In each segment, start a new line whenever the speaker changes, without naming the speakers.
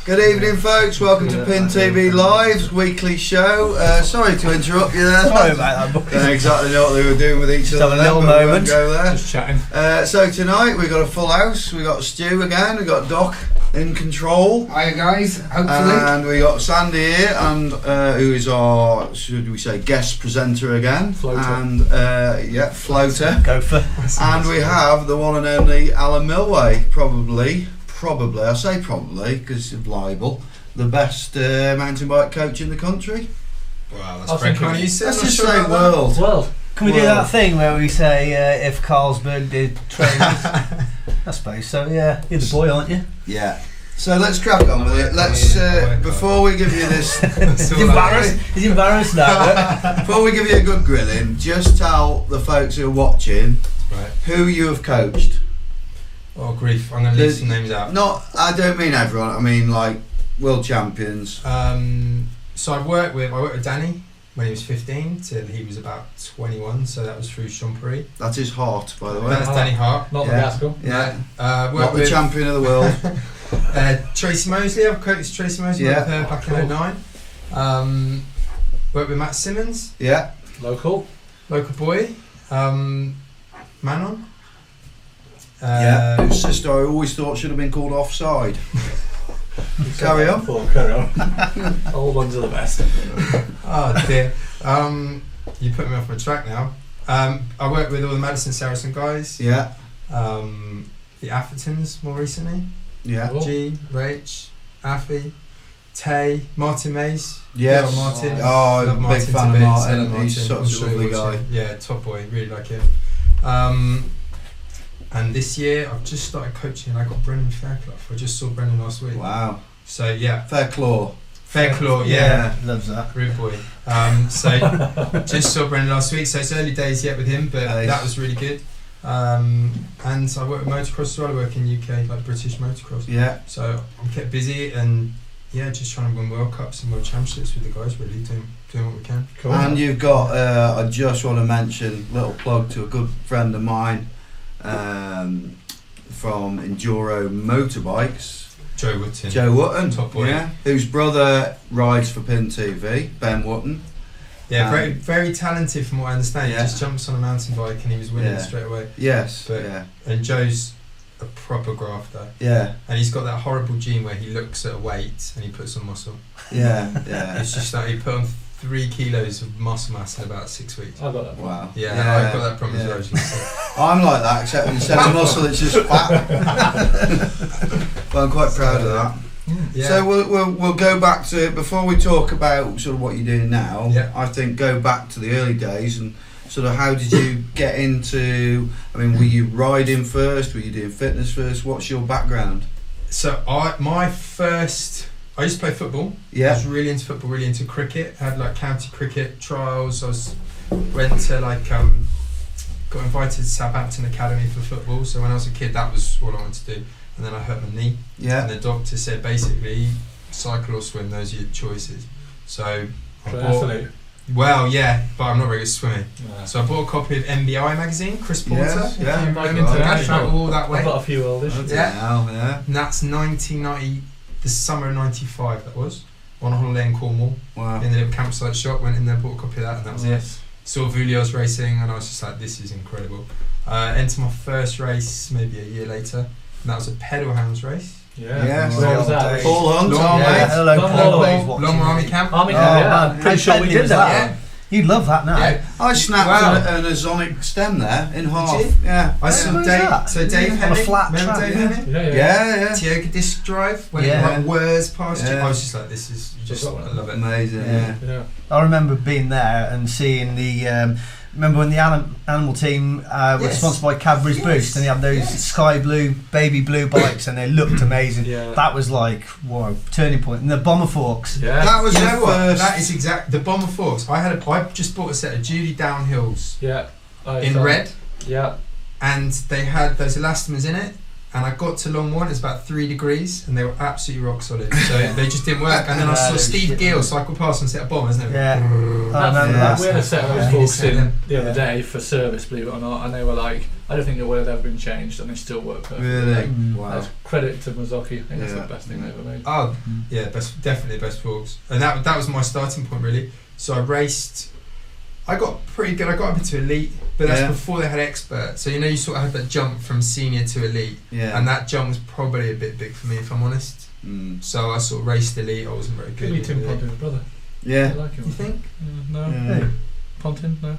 Good evening, folks. Welcome to Pin TV Live's weekly show. Sorry to interrupt you there.
Sorry about that, boys.
Don't exactly know what they were doing with each other.
Have a little moment.
Go there.
Just chatting.
So tonight we've got a full house. We've got Stu again. We've got Doc in control.
Hiya guys, hopefully.
And we got Sandy here, and who is our, should we say, guest presenter again?
Floater.
And floater.
Gopher.
And we have the one and only Alan Milway, probably, I say probably because of libel, the best mountain bike coach in the country.
Wow,
I think
on
we-
you.
Let's just say world.
Well,
Can we do that thing where we say if Carlsberg did training? I suppose so, yeah. You're the boy, aren't you?
Yeah. So let's crack on with it. Let's before we give you this,
He's embarrassed now.
before we give you a good grilling, just tell the folks who are watching
Right.
who you have coached.
Oh grief, I'm going to leave some names out.
Not, I don't mean everyone. I mean like world champions.
So I worked with Danny when he was 15 till he was about 21. So that was through Champery.
That is Hart, by the way.
That's Danny Hart.
not
Yeah.
the Gaskell.
Yeah.
Worked
Not the
with
champion of the world.
Tracy Mosley. I've coached Tracy Mosley
Yeah.
with her back in 09. Worked with Matt Simmons,
Yeah.
Local.
local boy. Manon.
Yeah. Whose sister I always thought should have been called Offside. Carry on.
Carry on. Old ones are the best.
Oh dear. You put me off my track now. I worked with all the Madison Saracen guys.
Yeah.
The Athertons more recently.
Yeah.
Cool.
G, Rach, Affy, Tay, Martin Mays.
Yes.
Love Martin.
Oh,
Love
big
Martin
fan
to
of
bits.
Martin.
I love
He's
Martin. I'm
such a
sure
lovely
you'll
guy.
watch him. Yeah, top boy. Really like him. And this year I've just started coaching. I got Brendan Fairclough. I just saw Brendan last week.
Wow.
So yeah,
Fair claw.
Fairclough. Yeah.
Loves that.
Rude boy. So just saw Brendan last week, so it's early days yet with him, but
Nice.
that was really good. And I work with motocross as well. I work in UK, like British motocross.
Yeah.
So I'm kept busy and yeah, just trying to win World Cups and World Championships with the guys. Really doing what we can.
Cool.
And you've got, I just want to mention, little plug to a good friend of mine from Enduro Motorbikes,
Joe Wootton.
Joe Wootton,
Top boy.
yeah, whose brother rides for Pin TV, Ben Wootton.
Yeah, very very talented from what I understand.
Yeah.
He just jumps on a mountain bike and he was winning
Yeah.
straight away.
Yes,
But-
yeah,
And Joe's a proper grafter.
yeah,
And he's got that horrible gene where he looks at a weight and he puts on muscle.
yeah, yeah.
It's just like he put on 3 kilos of muscle mass in about 6 weeks.
I've got that.
Wow.
Yeah,
Yeah,
I've got that problem
yeah.
as well. As
I'm like that, except instead of muscle, it's just fat. But I'm quite proud of that.
yeah.
So we'll go back to, before we talk about sort of what you're doing now.
Yeah.
I think go back to the early days and sort of how did you get into? I mean, were you riding first? Were you doing fitness first? What's your background?
So I used to play football. I
Yeah.
was really into football, really into cricket. Had like county cricket trials. Went to got invited to Southampton Academy for football. So when I was a kid, that was all I wanted to do. And then I hurt my knee.
Yeah.
And the doctor said basically, cycle or swim. Those are your choices. So I bought.
Athlete.
Well, yeah, but I'm not very good at swimming.
Nah.
So I bought a copy of MBI magazine, Chris Porter.
Yes,
if
yeah.
you remember
Right.
him,
Right.
travel all that
I've
way.
got a few old issues.
Yeah.
Yeah.
And that's 1990, the summer of 95 that was, on a holiday in Cornwall,
Wow.
in the little campsite shop, went in there, bought a copy of that, and that was it. Saw Vulios racing, and I was just like, this is incredible. Entered my first race maybe a year later, and that was a pedal hounds race.
Yeah.
Yeah.
Where was that?
Paul Hunt,
Long-
our
yeah.
mate.
Hello,
Long
Paul.
Long-
He's watching.
Long Army Camp.
Army
Oh,
Camp,
man,
yeah.
pretty sure we did that.
Yeah.
You'd love that now.
Yeah.
I snapped
Wow.
an azonic stem there in half.
you?
Yeah.
I saw
where's
Dave,
that?
so Dave
On a
Hemming,
flat
remember
track,
Dave
yeah.
Hemming?
Yeah.
Tioga disc drive, when
Yeah.
it like whirs past you.
Yeah.
I was just like, this is just, I love it.
Amazing.
Yeah.
Yeah.
Yeah.
I remember being there and seeing the. Remember when the animal team was
Yes.
sponsored by Cadbury's
Yes.
Boost and they had those sky blue, baby blue bikes and they looked amazing.
Yeah.
That was like, whoa, turning point. And the Bomber Forks.
Yeah.
That was
You
your
know what?
first.
That is exact. The Bomber Force. I just bought a set of Judy Downhills
Yeah.
in red,
Yeah.
and they had those elastomers in it, and I got to Longmore, it's about 3 degrees, and they were absolutely rock solid. So they just didn't work. And then I saw Steve Gill cycle past and set a bomb, isn't it?
Yeah. I remember
Yeah.
that.
We had a set of
Yeah.
those forks in the
Yeah.
other day for service, believe it or not, and they were like, I don't think the word had ever been changed, and they still work perfectly.
Really?
Mm.
That's credit to Mazzocchi. I think that's
Yeah.
the best thing they ever made.
Oh, yeah, definitely best forks. And that was my starting point, really. So I raced. I got pretty good. I got up into elite, but that's
Yeah.
before they had expert. So you sort of had that jump from senior to elite,
Yeah.
and that jump was probably a bit big for me, if I'm honest.
Mm.
So I sort of raced elite. I wasn't very good.
Could be Tim
in elite.
Pontin's brother.
Yeah.
I like him.
You think?
No.
Yeah.
Pontin? No.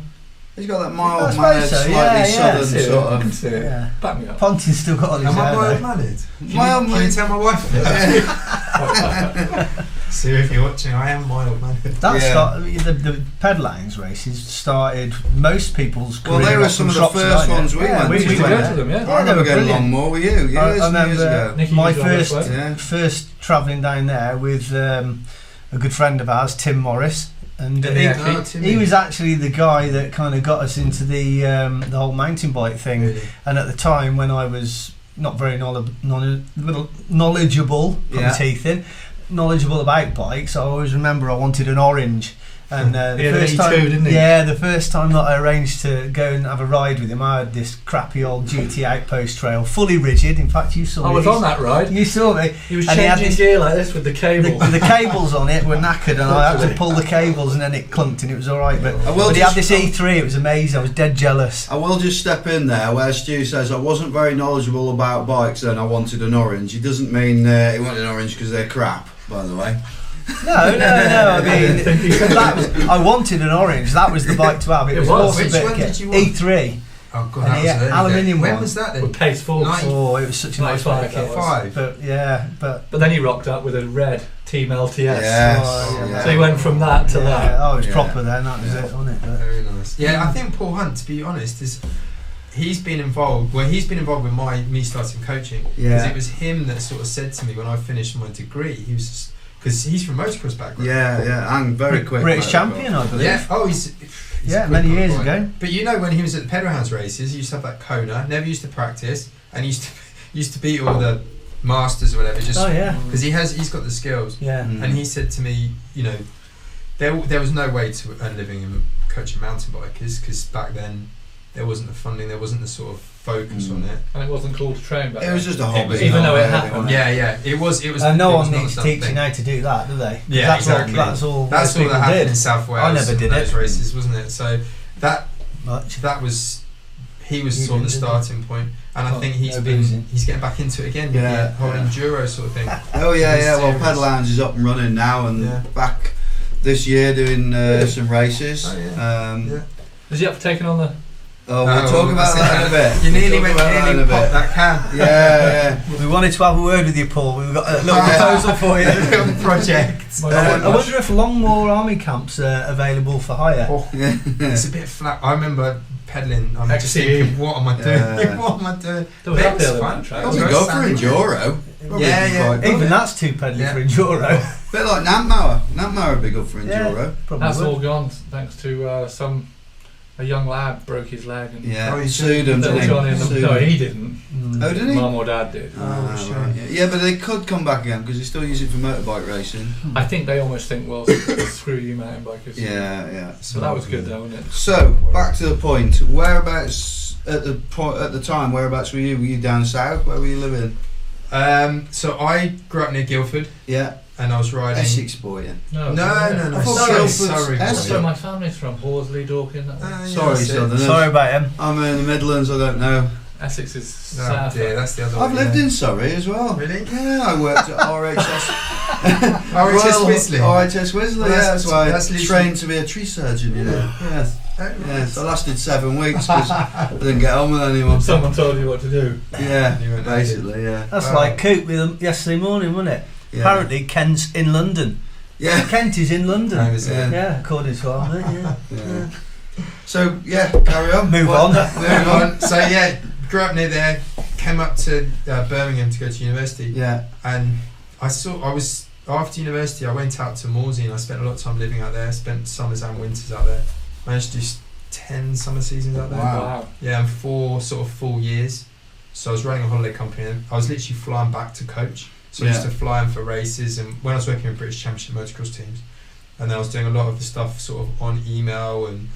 He's got that
I
mild
suppose
mannered,
so,
slightly
yeah,
southern
See it,
sort
I can
of.
see it.
Yeah.
Back me up.
Ponting's still got on his
Am I
hair,
mild
though.
mannered?
Mild
Can you
mannered.
tell my wife that? Sue, if you're watching, I am mild mannered.
The pedalines races started most people's
Well,
career
they were
off
some
from
of the
shops
first
like
ones
that.
we
Yeah,
went
We
to.
used to
went
go
there.
to them, yeah.
I
Yeah, they
remember
were
going
brilliant.
Longmore with you years
I
and years
remember
ago.
Nicky
my
used to always
first
work.
Yeah.
first travelling down there with a good friend of ours, Tim Morris, and he was actually the guy that kind of got us into the whole mountain bike thing.
Really?
And at the time when I was not very knowledgeable, put my
Yeah.
teeth in, knowledgeable about bikes, I always remember I wanted an orange. And the
He had an
first
E2,
time,
didn't he?
yeah, the first time that I arranged to go and have a ride with him, I had this crappy old GT Outpost trail, fully rigid. In fact, you saw
I
me.
was on that ride.
You saw me.
He was
And he had
changing
this-
gear like this with the cable.
The cables on it were knackered, and I had to pull the cables, and then it clunked, and it was all right. But,
I will
but he had
just-
this E3. It was amazing. I was dead jealous.
I will just step in there where Stu says I wasn't very knowledgeable about bikes and I wanted an orange. He doesn't mean he wanted an orange because they're crap, by the way.
No. I mean, I wanted an orange. That was the bike to have. It
It
was
was.
also
Which
bit
one did you want?
E3.
Oh god,
And
that
he
was
had
early
aluminium
days. When
one.
was that then?
With pace forks.
Nice.
Oh, it was such a nice
95
bike.
that was.
5.
But yeah, but
But then he rocked up with a red Team LTS.
Yes.
Oh, yeah.
So he went from that to
yeah,
that.
oh, it was
Yeah.
proper then. That was it, wasn't it? But,
Very nice. Yeah, I think Paul Hunt, to be honest, he's been involved. Well, he's been involved with me starting coaching. Because
Yeah.
it was him that sort of said to me when I finished my degree. He was because he's from motocross background.
Yeah, and very quick.
British
motocross.
champion, I believe.
Yeah. Oh, he's
Yeah,
a
many
quick
years
bike.
ago.
But when he was at the Pedal Hounds races, he used to have that Kona. Never used to practice, and used to beat all the masters or whatever. Just
Oh yeah,
because he's got the skills.
yeah.
Mm.
And he said to me, there was no way to earn a living in coaching mountain bikers because back then there wasn't the funding, there wasn't the sort of focus on it.
And it wasn't called to train back
It was
then.
just a hobby.
Even though it
really,
happened.
wasn't
Yeah, it was.
And no
it
one
was not
needs
a
to
done
teach you
thing.
how to do that, do they? 'Cause
Yeah,
that's
exactly.
That's all.
That's
most
all that
people
happened
did.
in South Wales.
I never did
those
it.
races, wasn't it? So
Much.
that was he was
You
sort of the
didn't,
starting point, and I
Oh,
think
no boozing.
he's getting back into it again.
Yeah,
Yeah, whole
yeah.
enduro sort of thing.
Oh yeah. Well,
Serious.
Pedal Lounge is up and running now, and
Yeah.
back this year doing some races.
Oh, yeah.
Um,
Yeah.
Is he up for taking on the...
Oh, we'll talk about that in a bit.
You nearly
We'll
went,
talk about that in
nearly
a bit.
popped that can.
Yeah.
We wanted to have a word with you, Paul. We've got a little proposal for you.
Little project.
I wonder if Longmore Army camps are available for hire.
Oh,
Yeah.
it's a bit flat. I remember pedaling. I'm just
XCE.
thinking, what am I doing?
Yeah.
What am I doing?
There was
But
up
it was
there
fun.
on that track.
It was
Probably
very
go for
standard.
enduro. Probably
Yeah,
be
yeah.
quite good.
Even that's too peddly
Yeah.
for enduro.
Bit like Nantmauer. Nantmauer would be good for enduro.
Probably
That's
would.
all gone thanks to a young lad broke his leg. And
Yeah.
Oh, you
Sued him,
Little
didn't
Johnny and
he?
no, he didn't.
Mm.
Oh, did he?
Mum or dad did.
Ah,
Oh,
right, yeah. But they could come back again because they still use it for motorbike racing.
I think they almost think, well, screw you mountain bikers.
Yeah.
But that was good though, wasn't it?
So back to the point. Whereabouts at the time? Whereabouts were you? Were you down south? Where were you living?
So I grew up near Guildford,
Yeah,
and I was riding.
Essex boy. Yeah.
No,
No.
I thought
Sorry,
Guildford's
sorry.
Essex.
That's where my family's from. Horsley, Dorking. That way.
Yeah,
Sorry,
that's it.
Southerners.
Sorry about him.
I'm in the Midlands. I don't know.
Essex is
Oh,
south.
dear, that's the other
I've
one.
lived in Surrey as well.
Really?
Yeah, I worked at RHS.
RHS Wisley.
RHS Wisley.
Well,
Yeah,
that's-
that's why I
that's literally-
trained to be a tree surgeon. You know. Yes.
Oh, right.
Yes. I lasted 7 weeks because I didn't get on with anyone.
Someone told you what to do.
Yeah,
You went,
basically. Yeah.
That's
Wow.
like Coop with him yesterday morning, wasn't it?
Yeah.
Apparently, Kent's in London.
Yeah.
Kent is in London.
Oh, is it?
Yeah.
Yeah, according to our mate, yeah.
Yeah. So yeah, carry on.
Move
What-
on.
Move on.
So yeah, grew up near there. Came up to Birmingham to go to university,
Yeah.
and I was after university. I went out to Morsey, and I spent a lot of time living out there. Spent summers and winters out there. Managed to do 10 summer seasons out there.
Wow.
Yeah, and 4 sort of full years. So I was running a holiday company, and I was literally flying back to coach. So I used to fly in for races, and when I was working with British Championship motocross teams, and then I was doing a lot of the stuff sort of on email and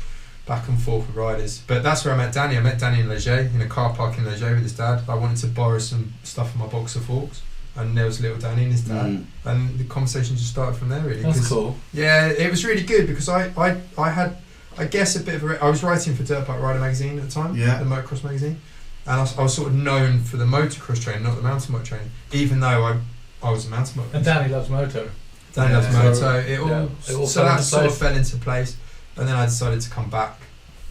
back and forth with riders. But that's where I met Danny. I met Danny in Leger, in a car park in Leger with his dad. I wanted to borrow some stuff from my boxer forks, and there was little Danny and his dad, and the conversation just started from there really.
That's cool.
Yeah, it was really good because I had, I guess, a bit of I was writing for Dirt Bike Rider magazine at the time, the motocross magazine, and I was sort of known for the motocross training, not the mountain bike training, even though I was a mountain bike.
And Danny loves moto.
Danny loves moto. It all
so
that sort of fell into place, and then I decided to come back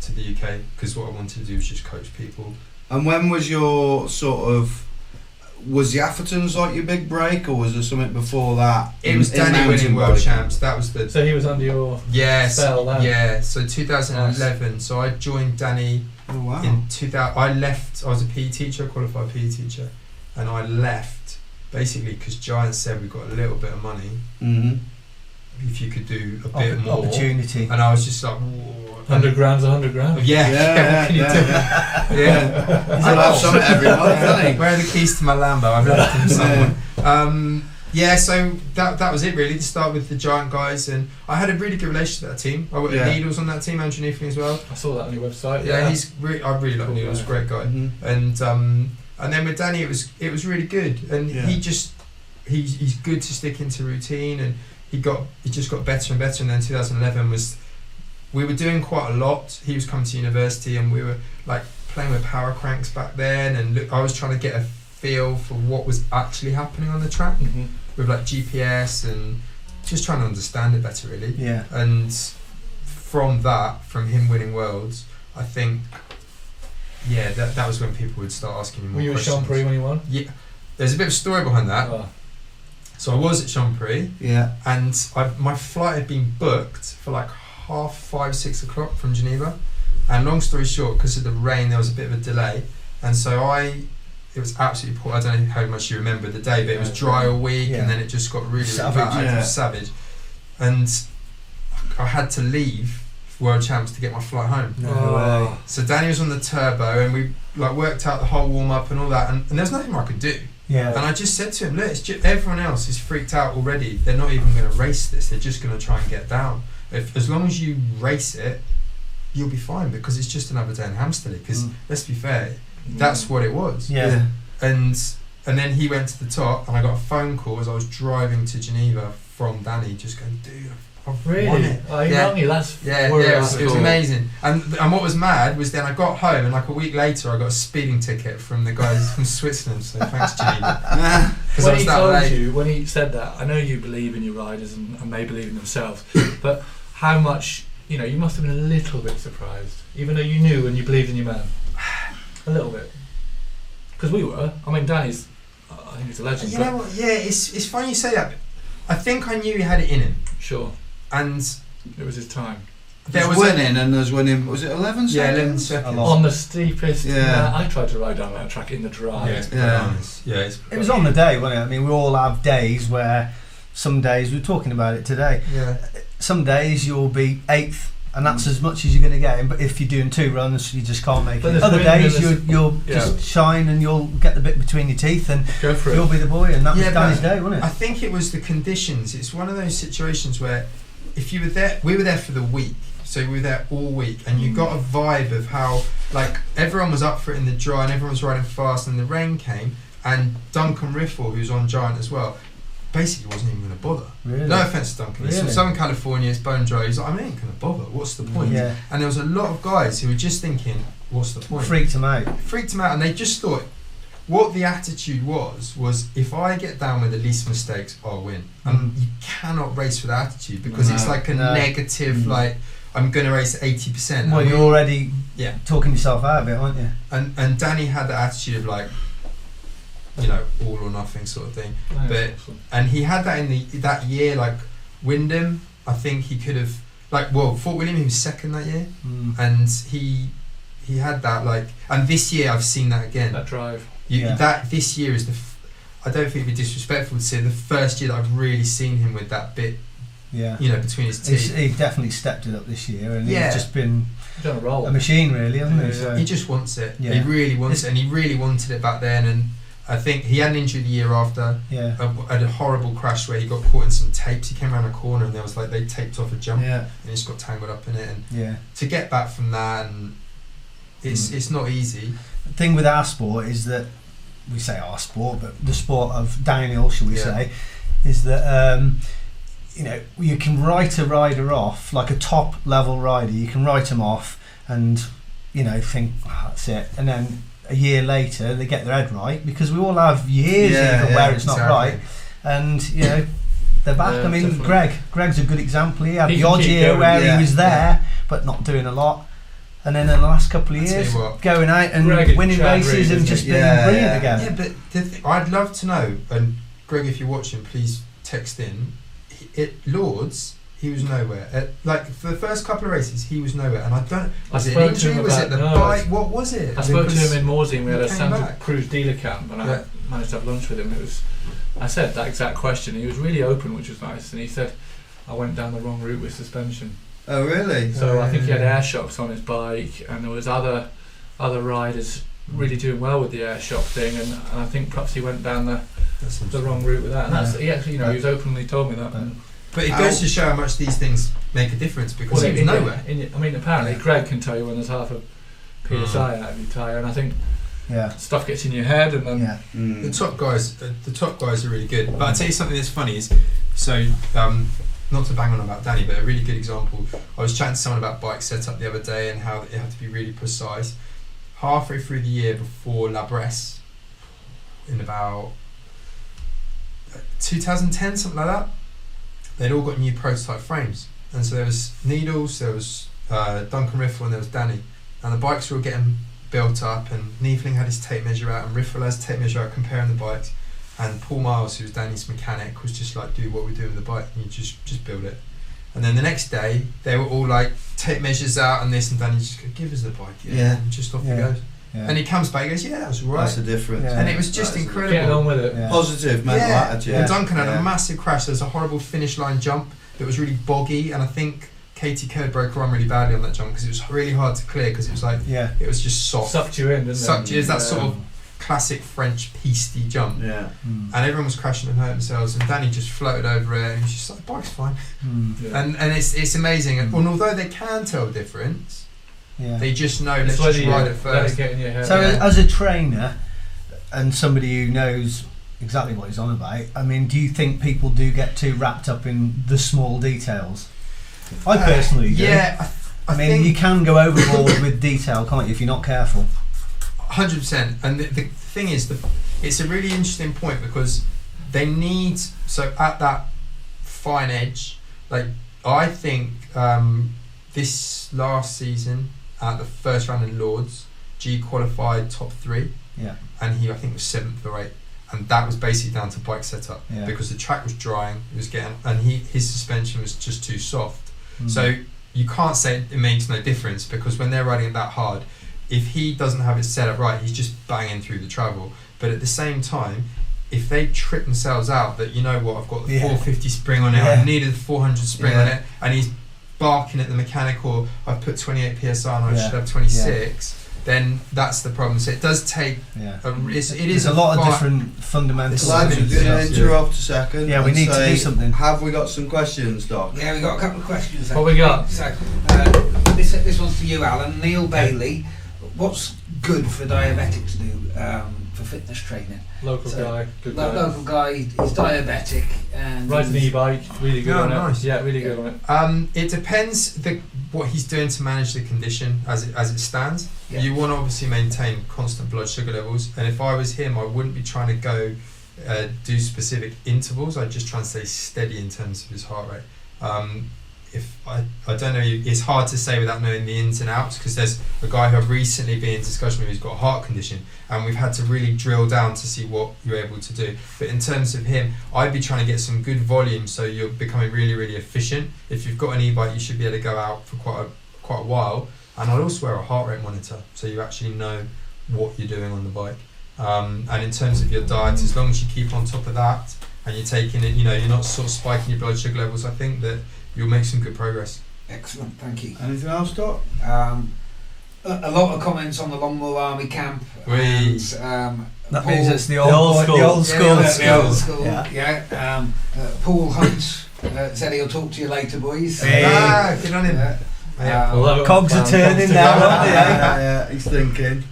to the UK because what I wanted to do was just coach people.
And when was your was the Athertons like your big break, or was there something before that?
It was Danny winning world champs. That was the.
So he was under your spell then?
Yeah. So 2011. Nice. So I joined Danny in 2000. I left. I was a PE teacher, qualified PE teacher, and I left basically because Giant said we got a little bit of money.
Mm-hmm.
If you could do a bit more
opportunity,
and I was just like,
100 grand's 100 grand.
Yeah.
I'll have some every month.
Where are the keys to my Lambo? I've left them somewhere. So that was it really, to start with the Giant guys, and I had a really good relationship with that team. I worked with Needles on that team, Andrew Neefling as well.
I saw that on your website.
Yeah, I really like Needles, great guy.
Mm-hmm.
And then with Danny, it was really good, and he's good to stick into routine, and he just got better and better. And then 2011 we were doing quite a lot. He was coming to university, and we were like playing with power cranks back then, and I was trying to get a feel for what was actually happening on the track with like GPS, and just trying to understand it better really.
Yeah.
And from him winning worlds, I think that was when people would start asking me more questions.
Were you at Champery when you won?
Yeah. There's a bit of a story behind that.
Oh.
So I was at Champery, and my flight had been booked for like 5:30, 6 o'clock from Geneva, and long story short, because of the rain there was a bit of a delay, and so it was absolutely poor. I don't know how much you remember the day, but it was dry all week, and then it just got really bad. It was savage, and I had to leave World Champs to get my flight home.
No way.
So Danny was on the turbo, and we like worked out the whole warm up and all that, and there's nothing more I could do.
Yeah.
And I just said to him, look, everyone else is freaked out already. They're not even going to race this. They're just going to try and get down. As long as you race it, you'll be fine, because it's just another day in Hamsterley. Because let's be fair, that's what it was.
Yeah.
And then he went to the top, and I got a phone call as I was driving to Geneva from Danny, just going, dude, I've won it.
Oh, he rang you. That's
it was amazing. And what was mad was then I got home, and like a week later I got a speeding ticket from the guys from Switzerland. So thanks, Geneva.
When he said that, I know you believe in your riders and they believe in themselves, but how much, you must have been a little bit surprised, even though you knew and you believed in your man. A little bit. Because we were. I mean, Danny's, I think he's a legend.
You know what? Yeah, it's funny you say that. I think I knew he had it in him.
Sure.
And
it was his time.
There was winning, and there's winning. Was it 11 seconds?
Yeah, 11 seconds.
On the steepest.
Yeah.
I tried to ride down that track in the dry.
It was on the day, wasn't it? I mean, we all have days where some days, we were talking about it today.
Yeah.
Some days you'll be 8th, and that's as much as you're going to get. But if you're doing 2 runs, you just can't make it. Other days you'll just shine, and you'll get the bit between your teeth, and you'll be the boy. And that was Danny's day, wasn't it?
I think it was the conditions. It's one of those situations where if you were there, we were there for the week. So we were there all week, and you got a vibe of how like everyone was up for it in the dry, and everyone was riding fast, and the rain came, and Duncan Riffle, who's on Giant as well, basically wasn't even going to bother.
Really?
No offence to Duncan. He's from Southern California, it's bone dry. He's like, I ain't going to bother. What's the point?
Yeah.
And there was a lot of guys who were just thinking, what's the point?
Freaked them out,
and they just thought what the attitude was if I get down with the least mistakes, I'll win. And you cannot race with attitude, because it's like a negative, like I'm going to race 80%.
Well, you're already talking yourself out of it, aren't you?
And Danny had the attitude of like, all or nothing sort of thing. And he had that in that year, like Wyndham, I think he could have Fort William, he was second that year, and he had that and this year I've seen that again.
That drive.
That this year is I don't think it'd be disrespectful to say the first year that I've really seen him with that bit between his teeth.
He definitely stepped it up this year, and
Yeah.
he's just been
Done a roll.
a machine, really, hasn't he? So,
He just wants it.
Yeah.
He really wants it, and he really wanted it back then. And I think he had an injury the year after.
yeah,
Had a horrible crash where he got caught in some tapes. He came around a corner and there was like they taped off a jump,
yeah,
and he just got tangled up in it. And
yeah.
to get back from that, and it's not easy.
The thing with our sport is that we say our sport, but the sport of downhill, shall we say, is that you can write a rider off, like a top level rider. You can write them off, and think that's it, and then a year later they get their head right, because we all have years where it's not right, and they're back. I mean,
definitely.
Greg's a good example. He had
He
the
can
odd
keep
year
going,
where he was there, but not doing a lot. And then in the last couple of
I'll tell
years,
you what.
going out and
Greg is
winning
Chad
races
Reed,
and
isn't
just
he?
being brilliant again.
Yeah, but I'd love to know. And Greg, if you're watching, please text in. At Lords, he was nowhere. For the first couple of races, he was nowhere. And I don't. Was it an injury? Was it the bike? What was it?
I spoke to him in Morsey, and we had a
came
Santa
back.
Cruz dealer camp, and I managed to have lunch with him. I said that exact question. He was really open, which was nice, and he said, I went down the wrong route with suspension.
Oh, really?
So I think he had air shocks on his bike, and there was other riders really doing well with the air shock thing, and I think perhaps he went down the wrong route with that. And that's, he actually, he was openly told me that.
But it goes to show how much these things make a difference, because he was nowhere.
Apparently Greg can tell you when there's half a PSI out of your tyre, and I think stuff gets in your head, and then
The top guys are really good. But I'll tell you something that's funny is, not to bang on about Danny, but a really good example. I was chatting to someone about bike setup the other day and how it had to be really precise. Halfway through the year before La Bresse, in about 2010, something like that, they'd all got new prototype frames. And so there was Needles, there was Duncan Riffle, and there was Danny. And the bikes were all getting built up, and Niefling had his tape measure out, and Riffle has tape measure out comparing the bikes. And Paul Miles, who was Danny's mechanic, was just like, do what we're doing with the bike, and you just build it. And then the next day, they were all like, tape measures out and this, and Danny just go, give us the bike, and just off he goes. Yeah. And he comes back, he goes, that was right.
That's the difference.
Yeah.
And it was just incredible.
Get on with it.
Yeah.
Positive mental attitude.
And Duncan had a massive crash. There was a horrible finish line jump that was really boggy, and I think Katie Kerr broke her arm really badly on that jump, because it was really hard to clear, because it was like, it was just soft.
Sucked you in, didn't it?
Sucked you in, that sort of classic French pisty jump.
Yeah.
And everyone was crashing and hurting themselves, and Danny just floated over it, and he was just like, bike's fine. And it's amazing. And although they can tell the difference, they just know, let's just ride it first.
So as a trainer and somebody who knows exactly what he's on about, I mean, do you think people do get too wrapped up in the small details? I personally do.
Yeah,
I mean, you can go overboard with detail, can't you, if you're not careful?
100%. And the thing is, it's a really interesting point, because they need, so at that fine edge, like I think this last season at the first round in Lords, G qualified top 3, and he I think was 7th or 8th, and that was basically down to bike setup, because the track was drying, it was getting, and his suspension was just too soft. So you can't say it makes no difference, because when they're riding it that hard, if he doesn't have it set up right, he's just banging through the travel. But at the same time, if they trip themselves out that, you know what, I've got the 450 spring on it, I needed the 400 spring on it, and he's barking at the mechanic, or I've put 28 PSI and I should have 26, then that's the problem. So it does take it is
a lot of different fundamentals.
Lads, we're going to interrupt a second.
Yeah, we need to do something.
Have we got some questions, Doc?
Yeah, we got a couple of questions.
What we got?
So, this one's for you, Alan. Neil Bailey. What's good for diabetics to do for fitness training?
Local guy, good guy.
Local guy is diabetic and
rides an e-bike, really good on
nice.
it. Yeah, really good on it.
It depends what he's doing to manage the condition as it stands.
Yeah.
You want to obviously maintain constant blood sugar levels, and if I was him, I wouldn't be trying to go do specific intervals. I'd just try and stay steady in terms of his heart rate. If I don't know, it's hard to say without knowing the ins and outs, because there's a guy who I've recently been in discussion with who's got a heart condition, and we've had to really drill down to see what you're able to do. But in terms of him, I'd be trying to get some good volume, so you're becoming really, really efficient. If you've got an e-bike, you should be able to go out for quite a while. And I'd also wear a heart rate monitor, so you actually know what you're doing on the bike. And in terms of your diet, as long as you keep on top of that, and you're taking it, you're not sort of spiking your blood sugar levels, I think that you'll make some good progress.
Excellent, thank you.
Anything else, Doc?
A lot of comments on the Longmoor Army camp.
That means it's the old school. The old school.
The old school. Yeah. Paul Hunt said he'll talk to you later, boys.
Hey.
Good on him.
Cogs are turning now, aren't they?
Yeah, he's thinking.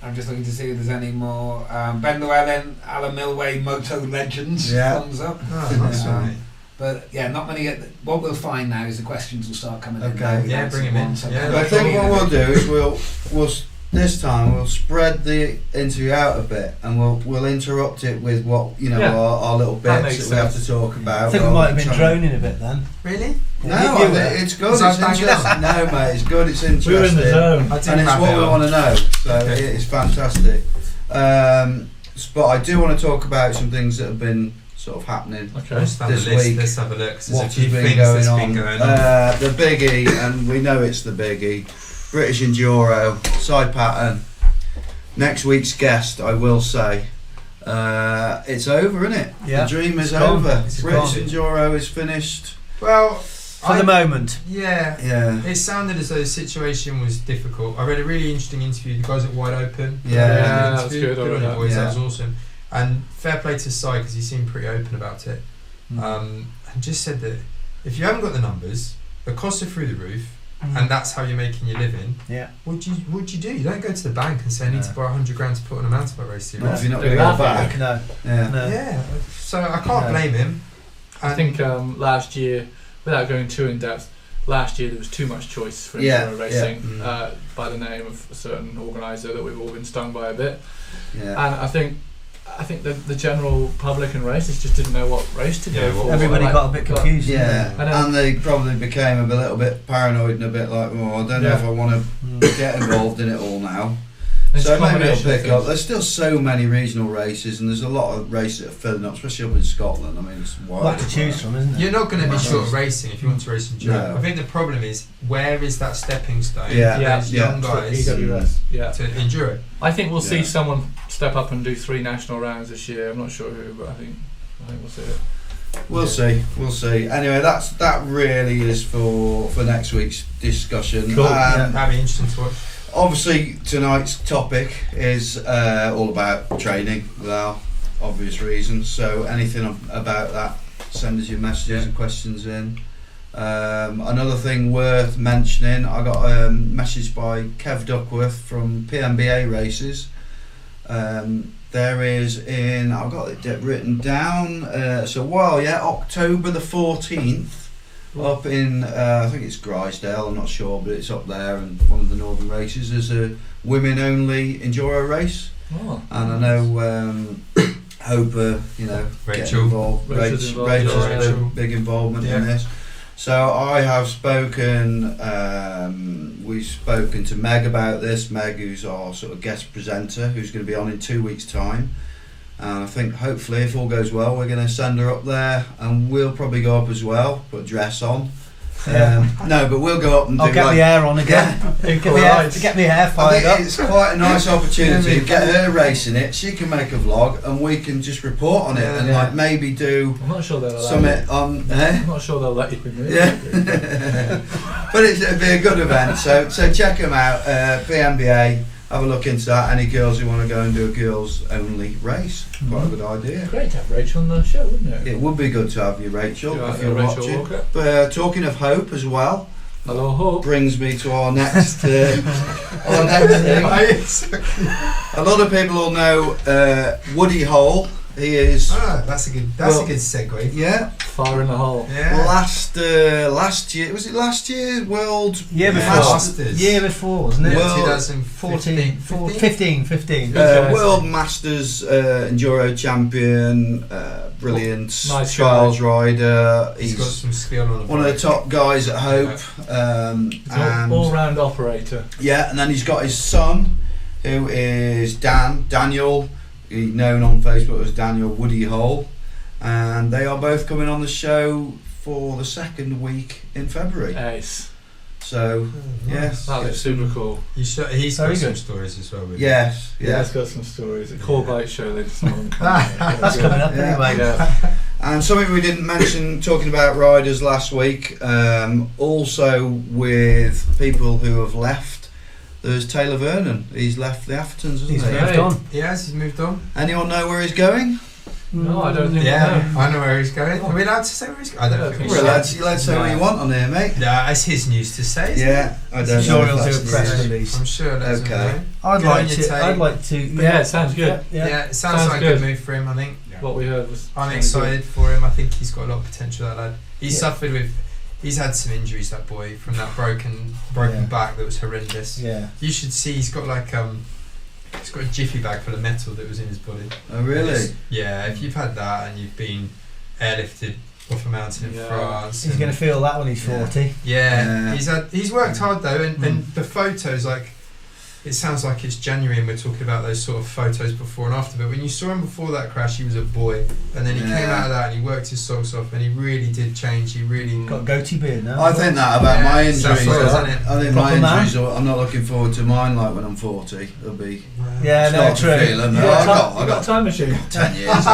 I'm just looking to see if there's any more. Ben Llewellyn, Alan Milway, Moto Legends. Thumbs up.
Oh, nice one.
But yeah, not many. What we'll find now is the questions will start coming in.
Okay.
Yeah, bring them in.
I think what we'll do is we'll this time we'll spread the interview out a bit, and we'll interrupt it with what our little bits that we have to talk about.
I think we might have been droning a bit then.
Really?
No, it's good. It's interesting. No, mate, it's good. It's interesting.
We're in the zone,
and it's what we want to know. So it's fantastic. But I do want to talk about some things that have been sort of happening this week.
Let's have a look.
What has been going on? The biggie, and we know it's the biggie. British Enduro, side pattern. Next week's guest, I will say, it's over, isn't it?
Yeah.
The dream is over. British Enduro is finished.
Well,
for the moment.
Yeah.
It sounded as though the situation was difficult. I read a really interesting interview. The guys at Wide Open.
That was good.
Good on you boys. That was awesome. And fair play to Sai because he seemed pretty open about it. And just said that if you haven't got the numbers, the costs are through the roof. And that's how you're making your living.
Yeah.
What'd you do? You don't go to the bank and say I need to borrow 100 grand to put on a mountain bike race series.
If you're not going to go back.
No.
Yeah. So I can't blame him.
I think last year, without going too in depth, last year there was too much choice for enduro racing by the name of a certain organiser that we've all been stung by a bit.
Yeah.
And I think the general public and racers just didn't know what race to go for.
Everybody got a bit confused.
And they probably became a little bit paranoid and a bit like, I don't know if I want to get involved in it all now. So maybe it'll pick up. There's still so many regional races, and there's a lot of races that are filling up, especially up in Scotland. I mean, it's wild.
A lot to choose from, isn't it?
You're not going to be short of racing if you want to race in Europe.
No.
I think the problem is, where is that stepping stone for those young guys to endure it?
I think we'll see someone step up and do 3 national rounds this year. I'm not sure who, but I think we'll see it.
We'll see. Anyway, that really is for next week's discussion.
Cool.
That'd be interesting to watch.
Obviously, tonight's topic is all about training, without obvious reasons. So anything about that, send us your messages and questions in. Another thing worth mentioning, I got a message by Kev Duckworth from PMBA Races. There is I've got it written down. October the 14th. Up in, I think it's Grisdale, I'm not sure, but it's up there, and one of the northern races is a women-only enduro race.
Oh,
and I know Hope,
Rachel
involved. Rachel's big involvement in this. So I have spoken. We've spoken to Meg about this. Meg, who's our sort of guest presenter, who's going to be on in 2 weeks' time. And I think hopefully, if all goes well, we're going to send her up there, and we'll probably go up as well, put a dress on. No, but we'll go up and
I'll get the hair on again. Get me hair fired up.
It's quite a nice opportunity to get her racing it. She can make a vlog, and we can just report on it and maybe do.
I'm not sure they'll allow
summit on.
I'm not sure they'll let you.
But it'll be a good event. So check them out. PMBA. Have a look into that. Any girls who want to go and do a girls only race, quite a good idea.
Great to have Rachel on the show, wouldn't it?
It would be good to have you, Rachel, if you're
Rachel
watching.
Walker.
But talking of Hope as well,
hello Hope.
Brings me to our next thing. A lot of people will know Woody Hole. He is.
That's a good segue.
Yeah.
Fire in the hole.
Yeah. Last year, was it last year?
Year before, wasn't it?
2014,
15.
World Masters Enduro champion, brilliant
nice
trials rider.
He's got some skill on
one of the top guys at Hope.
All-round operator.
Yeah, and then he's got his son, who is Daniel. He's known on Facebook as Daniel Woody Hole, and they are both coming on the show for the second week in February.
Nice.
So yes,
That looks super cool.
He's got some stories as well.
Yes,
Yeah, it's got some stories. A core bike show. They just some of them coming.
That's coming up anyway.
Yeah.
And something we didn't mention talking about riders last week, also with people who have left, there's Taylor Vernon. He's left the Athertons, hasn't
He's
he?
moved on.
Yes, he's moved on.
Anyone know where he's going?
No, I don't think.
I know where he's going. Are we allowed to say where he's going? I don't think
Well,
we
let's say what you want on here, mate.
Yeah, it's his news to say. Isn't
Yeah, I don't
I'm sure
know.
he'll
if
do
that's
a press
the-
release.
I'm sure.
Okay.
I'd
Good
like
on you,
to.
Tate.
I'd like to.
Yeah, it sounds good.
Yeah, it sounds
Sounds
like a
good.
good move for him. I think.
What we heard was.
I'm excited for him. I think he's got a lot of potential. That lad. He's
Yeah.
suffered with. He's had some injuries. That boy from that broken
Yeah.
back that was horrendous.
Yeah.
You should see. He's got like he's got a jiffy bag full of metal that was in his body.
Oh, really?
Yeah. If you've had that and you've been airlifted off a mountain in
Yeah.
France,
He's
and-
going to feel that when he's
Yeah.
40.
Yeah,
Yeah.
he's worked hard though, and the photos, like, it sounds like it's January and we're talking about those sort of photos before and after, but when you saw him before that crash, he was a boy, and then he came
Yeah.
out of that and he worked his socks off, and he really did change. He really
Got a goatee beard now.
I think that about my
Yeah,
injuries.
that's what it is, isn't it?
I think
Proper
my
man.
injuries. I'm not looking forward to mine. Like when I'm 40, it'll be
Yeah, no,
start to
true.
feel them.
You
I
got,
got
you got a time machine.
10 years.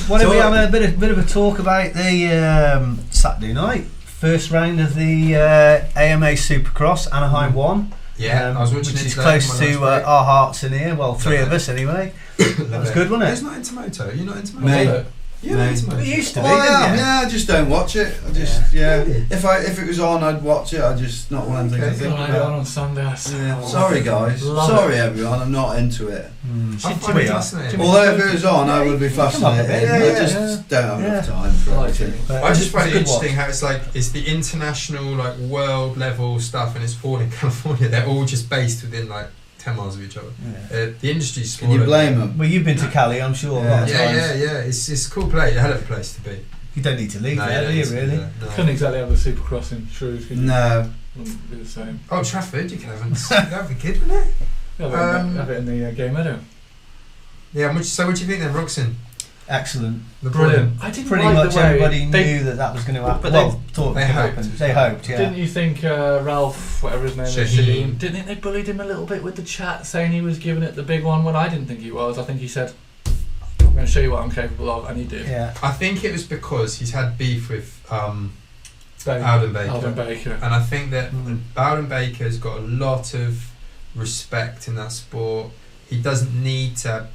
Why don't we
So-
have a bit of a talk about the Saturday night first round of the AMA Supercross Anaheim 1?
Yeah, I was watching
which
it
is
today
close
on my
to
lunch break.
our hearts in here. Well, three
Love
of
it.
us anyway.
Love
That was
it.
good, wasn't
Who's
it?
not into moto? You're not into moto?
Me.
You're not
Me.
into moto?
It used to be,
Oh, yeah,
didn't you?
yeah, I just don't watch it. I just,
Yeah.
yeah. If it was on, I'd watch it. I just not one of the things I
Okay.
think
I had it on
about.
Sunday.
Yeah. Sorry, guys.
Love
Sorry, everyone. I'm not into it.
I find it fascinating.
Although if it was on, I would be
come up a
fascinated.
bit,
I
yeah,
just don't have
yeah.
enough time for
I like
everything.
it.
But
I just
it's
find
a
it
good watch.
interesting how it's like it's the international, like, world level stuff, and it's all in California. They're all just based within like 10 miles of each other.
Yeah.
The industry's
Can
smaller.
you blame them?
Well, you've been to Cali, I'm sure. A lot of
Yeah,
times.
yeah. It's a cool place, a hell of a place to be.
You don't need to leave
No,
there,
don't
do you?
need to be
Really?
there, no.
Couldn't exactly have a Supercross in Shrews, could you?
No.
Wouldn't be the same.
Oh, Trafford, you can have a kid, wouldn't it?
Have it in the Gay Meadow.
Yeah. So, what do you think then, Roxon?
Excellent.
Brilliant. I didn't
Pretty
like
much
the way
everybody
they,
knew that was going to happen.
But
Well, thought
they
it could
hoped.
happen. They hoped, yeah.
Didn't you think Ralph, whatever his name is,
Shaheen.
Shaheen, didn't think they bullied him a little bit with the chat, saying he was giving it the big one when I didn't think he was? I think he said, I'm going to show you what I'm capable of, and he did.
Yeah.
I think it was because he's had beef with
Ben-
Alden Baker.
Alden Baker.
And I think that
Mm.
Bowden Baker's got a lot of respect in that sport. He doesn't need to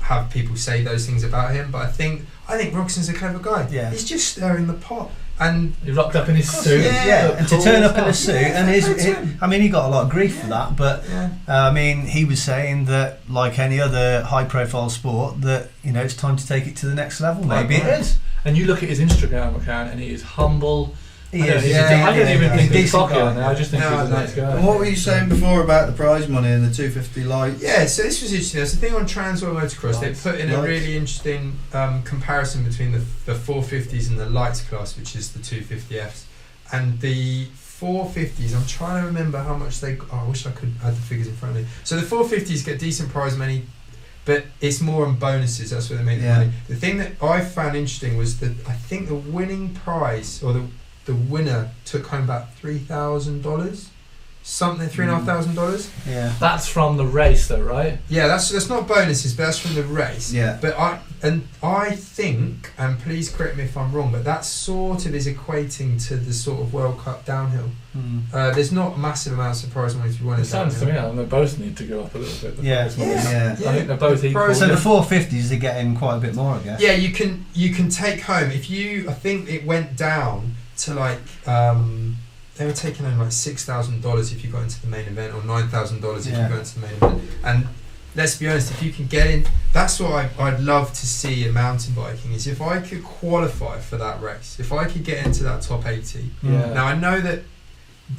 have people say those things about him, but I think Roxon's a clever guy.
Yeah.
He's just stirring the pot. And
He rocked up in his suit.
Yeah,
looked
and to
cool
turn
as
up in a
hell.
suit,
Yeah,
and
fair to him.
I mean, he got a lot of grief for that, but
yeah,
I mean, he was saying that, like any other high-profile sport, that it's time to take it to the next level. Maybe
Right.
it is.
And you look at his Instagram account, and he is humble.
He
I don't,
is.
he's
yeah,
a, I don't even
he's
think
a
he's
decent
cocky on
guy.
there. I just think
No,
he's a
no.
nice guy.
And what were you saying before about the prize money and the 250 lights?
yeah. So this was interesting. There's a thing on Transworld Motocross. They
Lights.
put in a
Lights.
really interesting comparison between the 450s and the lights class, which is the 250Fs, and the 450s. I'm trying to remember how much they. Oh, I wish I could have the figures in front of me. So the 450s get decent prize money, but it's more on bonuses. That's where they make the
Yeah.
money. The thing that I found interesting was that I think the winning prize, or the winner, took home about $3,000, something $3,500.
Yeah.
That's from the race, though, right?
Yeah, that's not bonuses, but that's from the race.
Yeah.
But I think, and please correct me if I'm wrong, but that sort of is equating to the sort of World Cup downhill. There's not massive amounts of prize money to be won.
It sounds to me like they both need to go up a little bit. the
Yeah.
prize money.
Yeah.
I think they're both equal.
Prize-
So the 450s are getting quite a bit more, I guess.
Yeah, you can take home if you. I think it went down to like they were taking home like $6,000 if you got into the main event, or $9,000 if
Yeah.
you got into the main event. And let's be honest, if you can get in, that's what I'd love to see in mountain biking, is if I could qualify for that race, if I could get into that top 80.
Yeah.
Now I know that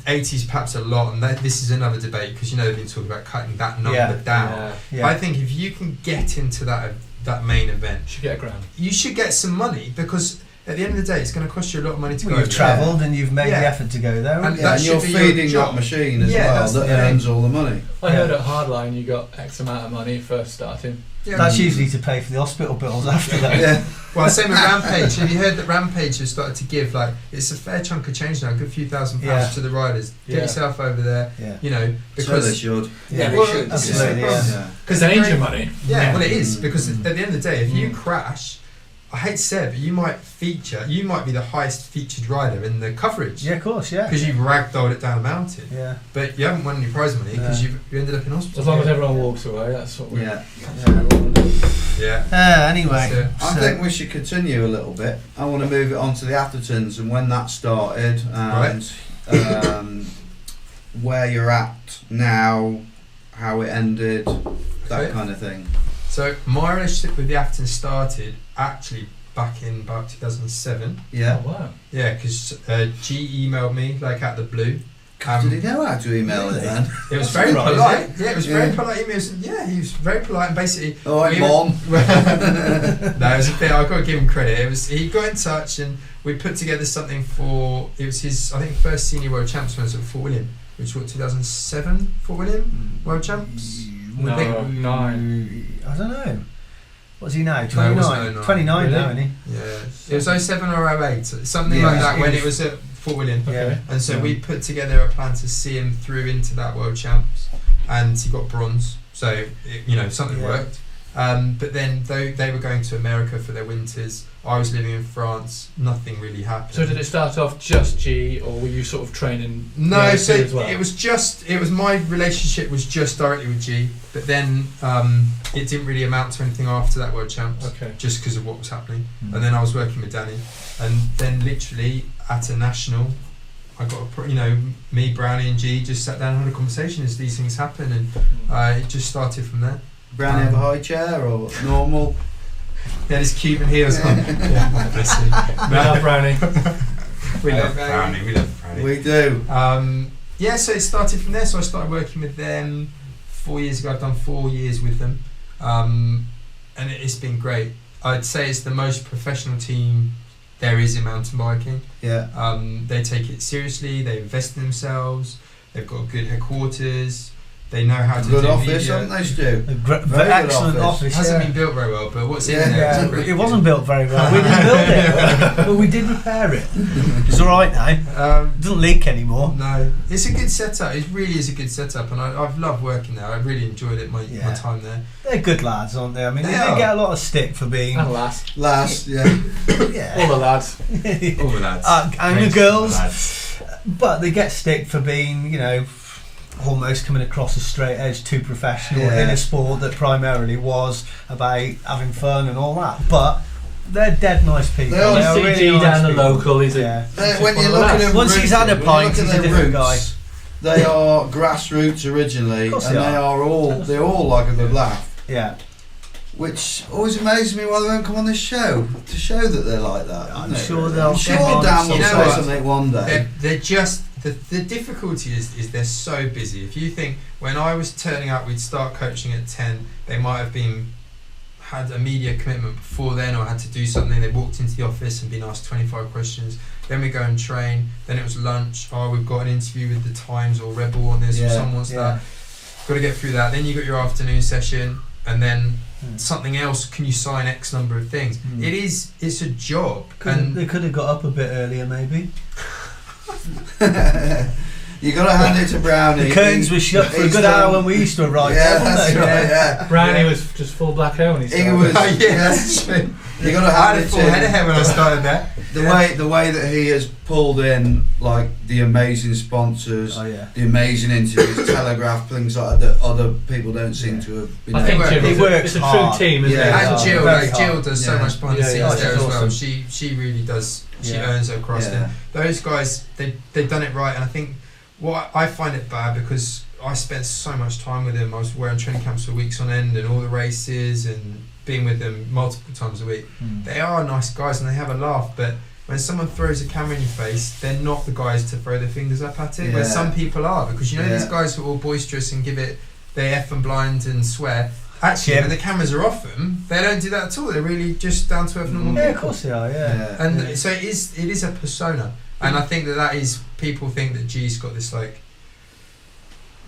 80 is perhaps a lot, and this is another debate because they've been talking about cutting that number
Yeah.
down.
Yeah.
I think if you can get into that main event,
Should get a grand.
you should get some money, because at the end of the day, it's going to cost you a lot of money to go.
You've travelled and you've made the effort to go there.
And
and you're feeding that machine as well that earns all the money.
I heard at Hardline you got X amount of money first starting.
Yeah.
That's usually to pay for the hospital bills after that.
Yeah.
Well, same with Rampage. Have you heard that Rampage has started to give, like, it's a fair chunk of change now, a good few £1,000 to the riders. Get yourself over there, you know, because...
So they should.
Yeah,
well,
they should.
Absolutely,
Because they need your money.
Yeah, well, it is, because at the end of the day, if you crash, I hate to say it, but you might be the highest featured rider in the coverage.
Yeah, of course, yeah.
Because you've ragdolled it down a mountain.
Yeah.
But you haven't won any prize money because you ended up in hospital.
As long as everyone walks away, that's what we
Anyway.
I think we should continue a little bit. I want to move it on to the Athertons and when that started and where you're at now, how it ended, that kind of thing.
So my relationship with the Athertons started actually back in about 2007.
Yeah.
Oh, wow.
Yeah, because G emailed me like out the blue.
Did he know how to email it then?
It was very polite. Yeah, it was very polite emails. Yeah, he was very polite and basically.
Oh, right, Mom.
No, it was a bit. I've got to give him credit. He got in touch and we put together something for. It was his, I think, first senior world champs was at Fort William, which was 2007 Fort William world champs.
No, 9.
I don't know. What's he now?
No, it
29?
wasn't
29
really?
now, isn't he?
Yeah, it was 07 or 08, something like that when it was at Fort William.
Okay.
And so we put together a plan to see him through into that world champs, and he got bronze. So something worked. But then they were going to America for their winters. I was living in France. Nothing really happened.
So did it start off just G, or were you sort of training?
No, so
as well?
it was my relationship was just directly with G. But then it didn't really amount to anything after that world champs.
Okay.
Just because of what was happening. And then I was working with Danny, and then literally at a national, I got me, Brownie, and G just sat down and had a conversation as these things happen, and it just started from there.
Brownie have a high chair or normal?
He had his Cuban heels on. Yeah, bless him.
We love Brownie.
We love Brownie. We love Brownie.
We do.
So it started from there. So I started working with them 4 years ago. I've done 4 years with them, and it's been great. I'd say it's the most professional team there is in mountain biking.
Yeah.
They take it seriously. They invest in themselves. They've got a good headquarters. They know how to
good
do
office,
video.
haven't they, Stu?
Very excellent office.
It hasn't been built very well, but what's in there?
It wasn't built very well. We didn't build it, but we did repair it. It's all right now. It doesn't leak anymore.
No, it's a good setup. It really is a good setup, and I've loved working there. I really enjoyed it. My time there.
They're good lads, aren't they? I mean, they
are.
get a lot of stick for being
And
Last, yeah.
all the lads.
All the lads.
And the girls. But they get stick for being, almost coming across as straight edge, too professional in a sport that primarily was about having fun and all that. But they're dead nice people.
They are
CG
really
down the
people.
local. He's
When you look at them,
once he's had a pint, he's a different guy.
They are grassroots originally, and they're all like a good laugh.
Yeah.
Which always amazes me why they won't come on this show to show that they're like that.
I'm sure they'll.
I'm sure Dan will say something one day.
They're just the difficulty is they're so busy. If you think when I was turning up, we'd start coaching at 10. They might have had a media commitment before then, or had to do something. They walked into the office and been asked 25 questions. Then we go and train. Then it was lunch. Oh, we've got an interview with the Times or Rebel on this, or someone wants that. Got to get through that. Then you got your afternoon session, and then something else. Can you sign X number of things? It's a job.
They could have got up a bit earlier, maybe.
You got to hand it to Brownie.
The curtains were shut for a good hour when we used to arrive.
Yeah, that's right. Yeah.
Brownie was just full black hair when he started.
He was.
That's true.
You got to
I
hand
had
it
a full
to
head of hair when I started there.
The way that he has pulled in like the amazing sponsors, the amazing interviews, Telegraph, things like that other people don't seem to have been.
I think it's a true team, isn't it?
And Jill does so much behind the scenes there as well.
Awesome.
She really does. She earns her crust. And those guys, they've done it right. And I think what I find it bad because I spent so much time with them. I was wearing training camps for weeks on end and all the races and being with them multiple times a week. They are nice guys and they have a laugh, but when someone throws a camera in your face, they're not the guys to throw their fingers up at it, where some people are, because these guys who are all boisterous and give it, they F and blind and swear, Actually, when the cameras are off them, they don't do that at all. They're really just down to earth normal people.
Yeah, of course they are. Yeah.
And so it is a persona, and I think that is people think that G's got this like,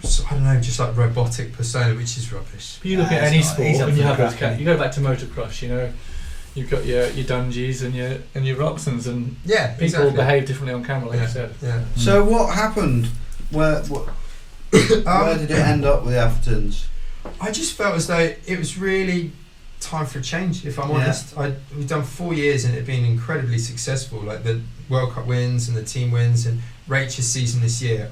I don't know, just like robotic persona, which is rubbish.
But you look at any sport and you have those. You go back to motocross, you know, you've got your Dungeys and your Roxons, and people behave differently on camera, like you said.
Yeah. So what happened? Where did it end up with the Athertons?
I just felt as though it was really time for a change, if I'm honest. We've done 4 years and it had been incredibly successful, like the World Cup wins and the team wins, and Rachel's season this year,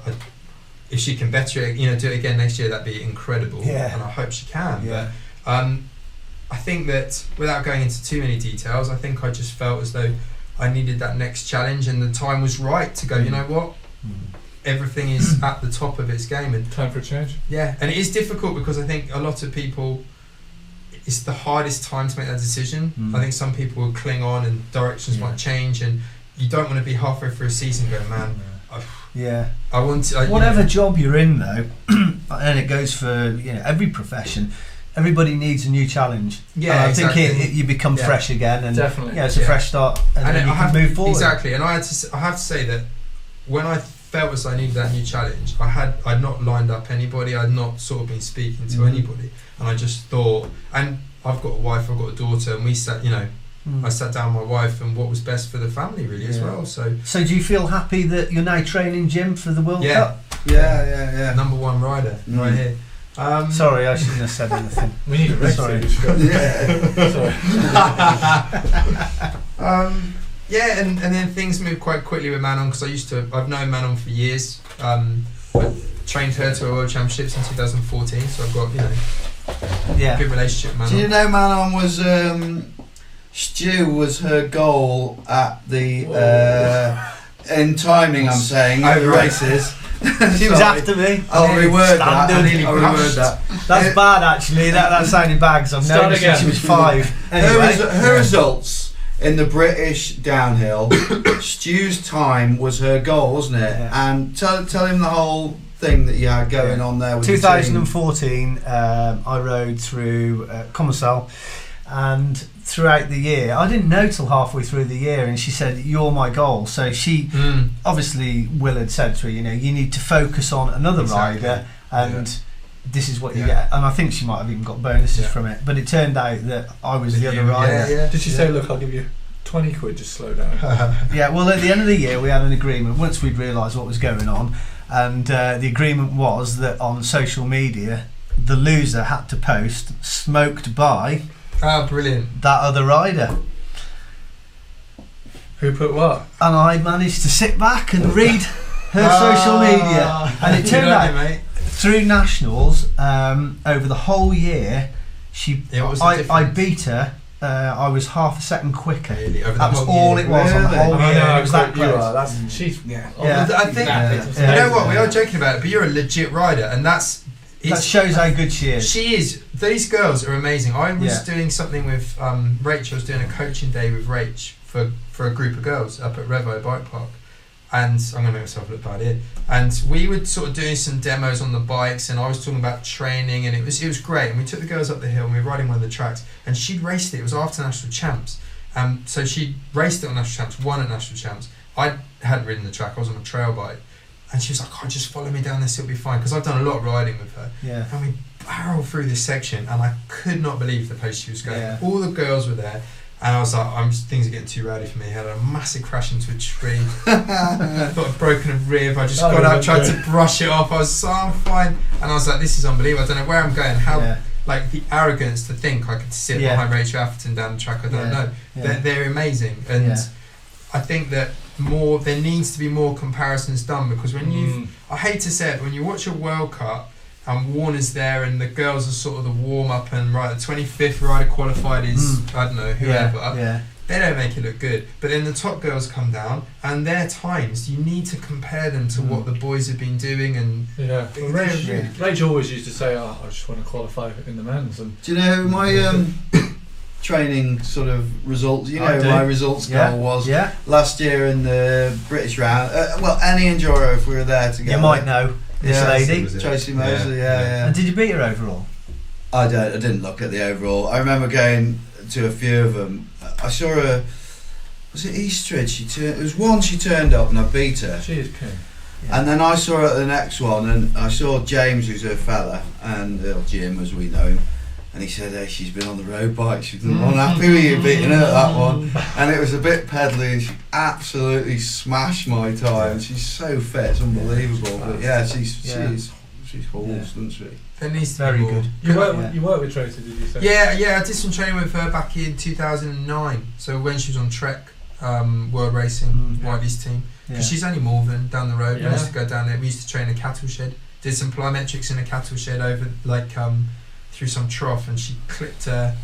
if she can better it, do it again next year, that'd be incredible. And I hope she can. But I think that without going into too many details, I think I just felt as though I needed that next challenge, and the time was right to go, you know what? Everything is at the top of its game, and
time for a change.
Yeah, and it is difficult because I think a lot of people, it's the hardest time to make that decision. I think some people will cling on and directions might change, and you don't want to be halfway through a season going, man. I want to.
Whatever job you're in, though, and it goes for every profession. Everybody needs a new challenge.
Yeah,
and I think you become fresh again, and
definitely,
it's a fresh start, and then you can move forward.
Exactly, and I have to say that when I felt as I needed that new challenge, I'd not lined up anybody, I'd not sort of been speaking to anybody, and I just thought, and I've got a wife, I've got a daughter, and we sat, I sat down with my wife and what was best for the family really as well. So
do you feel happy that you're now training Jim for the World Cup?
Yeah. Number one rider right here.
Sorry, I shouldn't have said anything.
We need a race. Sorry.
And then things moved quite quickly with Manon, because I've known Manon for years. I trained her to a World Championships in 2014, so I've got a good relationship with Manon.
Do you know Manon was Stu was her goal at the in timing? I'm saying over races.
She was after me.
I'll reword that.
That's bad, actually. That sounded bad, because I've known her since she was 5. Anyway.
Her results in the British downhill, Stu's time was her goal, wasn't it? Yeah. And tell him the whole thing that you had going on there with
2014, I rode through Commercel, and throughout the year, I didn't know till halfway through the year, and she said, "You're my goal." So she obviously, Will had said to her, you need to focus on another rider, and this is what you get. And I think she might have even got bonuses from it, but it turned out that I was the other rider.
Did she say, "Look, I'll give you 20 quid, just slow down"?
Well, at the end of the year, we had an agreement once we'd realised what was going on, and the agreement was that on social media, the loser had to post "smoked by."
Oh, brilliant.
That other rider.
Who put what?
And I managed to sit back and read her social media. And it turned out, through nationals, over the whole year, I beat her. I was half a second quicker.
Really?
That was all it was on the whole year. It was that close.
I think, you know what, we are joking about it, but you're a legit rider, and that
shows how good she is.
She is. These girls are amazing. I was doing something with Rach. I was doing a coaching day with Rach for a group of girls up at Revo Bike Park, and I'm going to make myself look bad here. And we were sort of doing some demos on the bikes, and I was talking about training, and it was great. And we took the girls up the hill, and we were riding one of the tracks, and she'd raced it. It was after National Champs, so she raced it on National Champs, won at National Champs. I hadn't ridden the track. I was on a trail bike. And she was like, "Oh, just follow me down this, it'll be fine." Because I've done a lot of riding with her.
Yeah.
And we barreled through this section, and I could not believe the pace she was going.
Yeah.
All the girls were there, and I was like, things are getting too rowdy for me. I had a massive crash into a tree. I thought I'd broken a rib. I just got out, tried to brush it off. I was so, I'm fine. And I was like, this is unbelievable. I don't know where I'm going. Like the arrogance to think I could sit behind Rachel Atherton down the track. I don't know. Yeah. They're amazing. And I think that there needs to be more comparisons done, because when I hate to say it, but when you watch a World Cup and Warner's there and the girls are sort of the warm up, and the 25th rider qualified is I don't know, whoever, they don't make it look good. But then the top girls come down, and their times, you need to compare them to what the boys have been doing. And
Rachel always used to say, "I just want to qualify in the men's." And
do you know my training sort of results? My results goal was last year in the British round. Any Enduro, if we were there together.
You might know this lady,
Tracy Mosley. Yeah.
And did you beat her overall?
I didn't look at the overall. I remember going to a few of them. I saw her. Was it Eastridge? It was one she turned up and I beat her.
She is king.
Yeah. And then I saw her at the next one, and I saw James, who's her fella, and Jim, as we know him, and he said, "Hey, she's been on the road bike. She's unhappy with you beating her at that one." And it was a bit peddly, and she absolutely smashed my time. She's so fit, it's unbelievable. But yeah, she's horse, isn't she?
There needs to
Very
be more.
good.
You worked with Tracy, did you say?
Yeah, I did some training with her back in 2009. So when she was on Trek, World Racing, Whiteley's team. Because she's only Malvern down the road. We used to go down there. We used to train in a cattle shed. Did some plyometrics in a cattle shed over through some trough, and she clipped her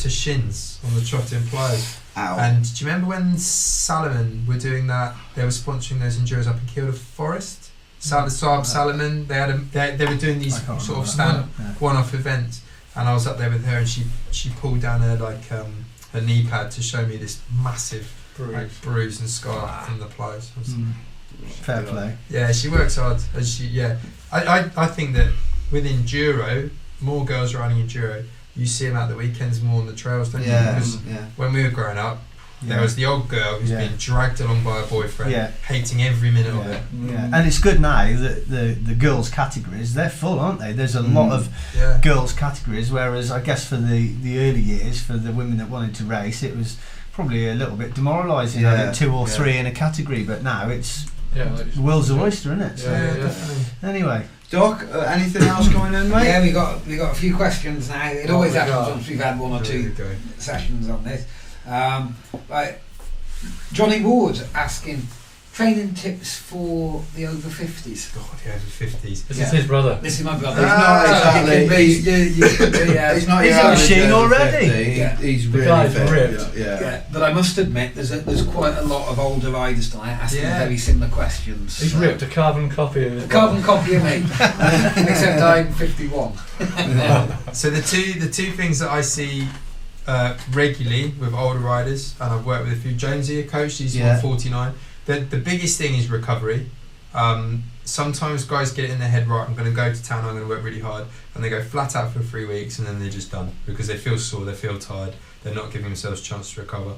shins on the trough doing plyos.
Ow.
And do you remember when Salomon were doing that? They were sponsoring those enduros up in Kielder Forest. Saab Salomon. They were doing these sort of one-off events, and I was up there with her, and she pulled down her her knee pad to show me this massive bruise and scar from the plies.
Fair play.
Yeah, she works hard. I think that with enduro, more girls riding enduro, you see them out the weekends more on the trails, don't you? Because when we were growing up, there was the old girl who's being dragged along by her boyfriend, hating every minute of it.
Yeah, and it's good now that the girls' categories, they're full, aren't they? There's a lot of girls' categories, whereas I guess for the early years, for the women that wanted to race, it was probably a little bit demoralising having 2 or 3 in a category, but now it's the world's an oyster, isn't it? So,
Definitely.
Anyway.
Doc, anything else going in, mate?
Yeah, we got a few questions now. It always happens once we've had 1 or 2 sessions on this. Right, Johnny Ward asking training tips for the over 50s.
God, the over 50s.
This is his brother.
This is my brother.
He's not exactly. He's not
He's a machine already.
He's
the
really
guy's
fit.
ripped.
Yeah, but I must admit, there's quite a lot of older riders tonight asking very similar questions.
He's ripped a carbon copy of his
carbon copy of me, except I'm 51.
So the two things that I see regularly with older riders, and I've worked with a few. Jonesy, a coach, he's 49. The biggest thing is recovery. Sometimes guys get it in their head, right, I'm going to go to town, I'm going to work really hard, and they go flat out for 3 weeks, and then they're just done because they feel sore, they feel tired, they're not giving themselves a chance to recover.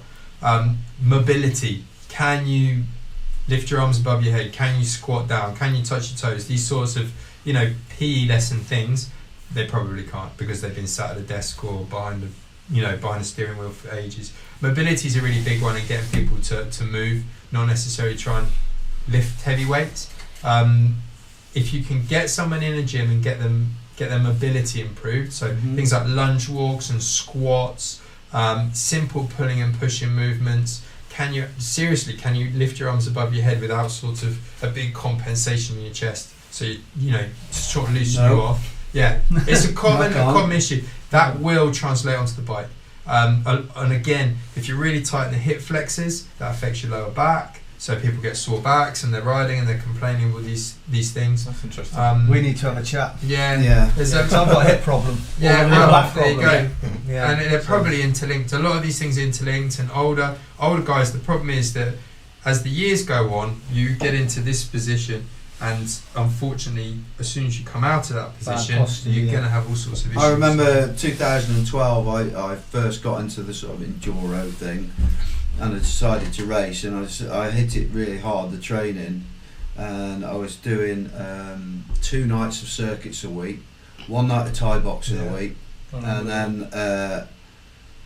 Mobility. Can you lift your arms above your head? Can you squat down? Can you touch your toes? These sorts of, PE lesson things, they probably can't because they've been sat at a desk or behind a steering wheel for ages. Mobility is a really big one, and getting people to move, not necessarily try and lift heavy weights. If you can get someone in a gym and get their mobility improved, so things like lunge walks and squats, simple pulling and pushing movements. Can you lift your arms above your head without sort of a big compensation in your chest? So to sort of loosen you off. Yeah, it's a common issue that will translate onto the bike. And again, if you're really tight in the hip flexors, that affects your lower back. So people get sore backs and they're riding and they're complaining with these things.
That's interesting.
We need to have a chat.
There's
I've got a hip problem.
There you go.
Yeah.
And they're probably interlinked. A lot of these things are interlinked. And older guys, the problem is that as the years go on, you get into this position. And unfortunately, as soon as you come out of that position, you're going to have all sorts of issues.
I remember 2012, I first got into the sort of enduro thing, and I decided to race, and I hit it really hard, the training, and I was doing 2 nights of circuits a week, 1 night of Thai boxing a week, and then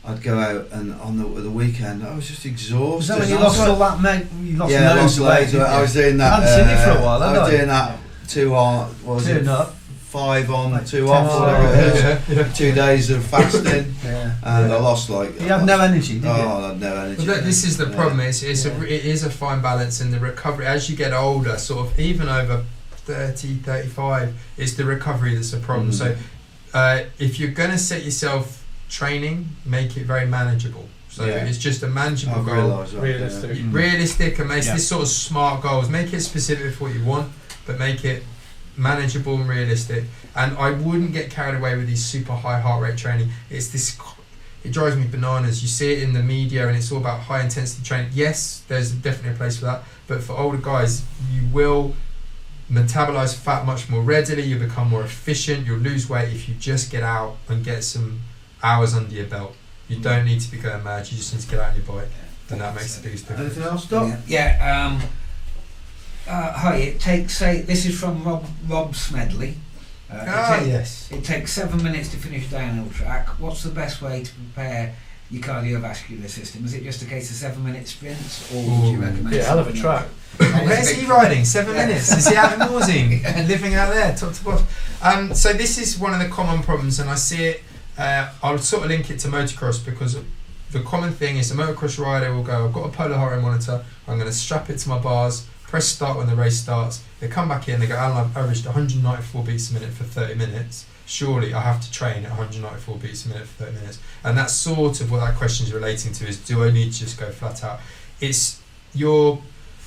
I'd go out, and on the weekend I was just exhausted.
Was that when you lost all that weight? You lost
lost
weight.
I was doing that.
I hadn't seen it for a while.
I was doing that 2 on. What was it? 5 on, 2 off, whatever it is. 2 days of fasting, and I lost You
had no energy, did you?
I had no energy.
But this is the problem. It is a fine balance in the recovery. As you get older, sort of even over 30, 35, it's the recovery that's a problem. So if you're going to set yourself training, make it very manageable. So it's just a manageable goal. Realistic, and make this sort of smart goals. Make it specific for what you want, but make it manageable and realistic. And I wouldn't get carried away with these super high heart rate training. It drives me bananas. You see it in the media, and it's all about high intensity training. Yes, there's definitely a place for that, but for older guys, you will metabolize fat much more readily, you become more efficient, you'll lose weight if you just get out and get some hours under your belt. You don't need to be going mad, you just need to get out on your bike, and that makes the biggest difference.
Anything else, Doc?
Hi, it takes, this is from Rob Smedley.
Yes.
It takes 7 minutes to finish downhill track. What's the best way to prepare your cardiovascular system? Is it just a case of 7 minute sprints, or would you recommend?
Hell of a track.
Where's he riding? 7 minutes? Is he out in Morsing? Living out there, top to bottom? So this is one of the common problems, and I see it, I'll sort of link it to motocross, because the common thing is a motocross rider will go, I've got a polar heart rate monitor, I'm going to strap it to my bars, press start when the race starts, they come back in, they go, Alan, I've averaged 194 beats a minute for 30 minutes, surely I have to train at 194 beats a minute for 30 minutes. And that's sort of what that question is relating to, is do I need to just go flat out? It's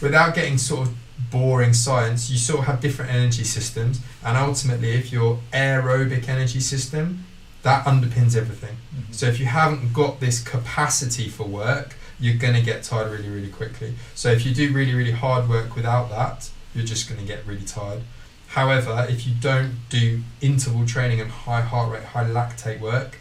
without getting sort of boring science, you sort of have different energy systems, and ultimately if your aerobic energy system, that underpins everything. Mm-hmm. So if you haven't got this capacity for work, you're going to get tired really, really quickly. So if you do really, really hard work without that, you're just going to get really tired. However, if you don't do interval training and high heart rate, high lactate work,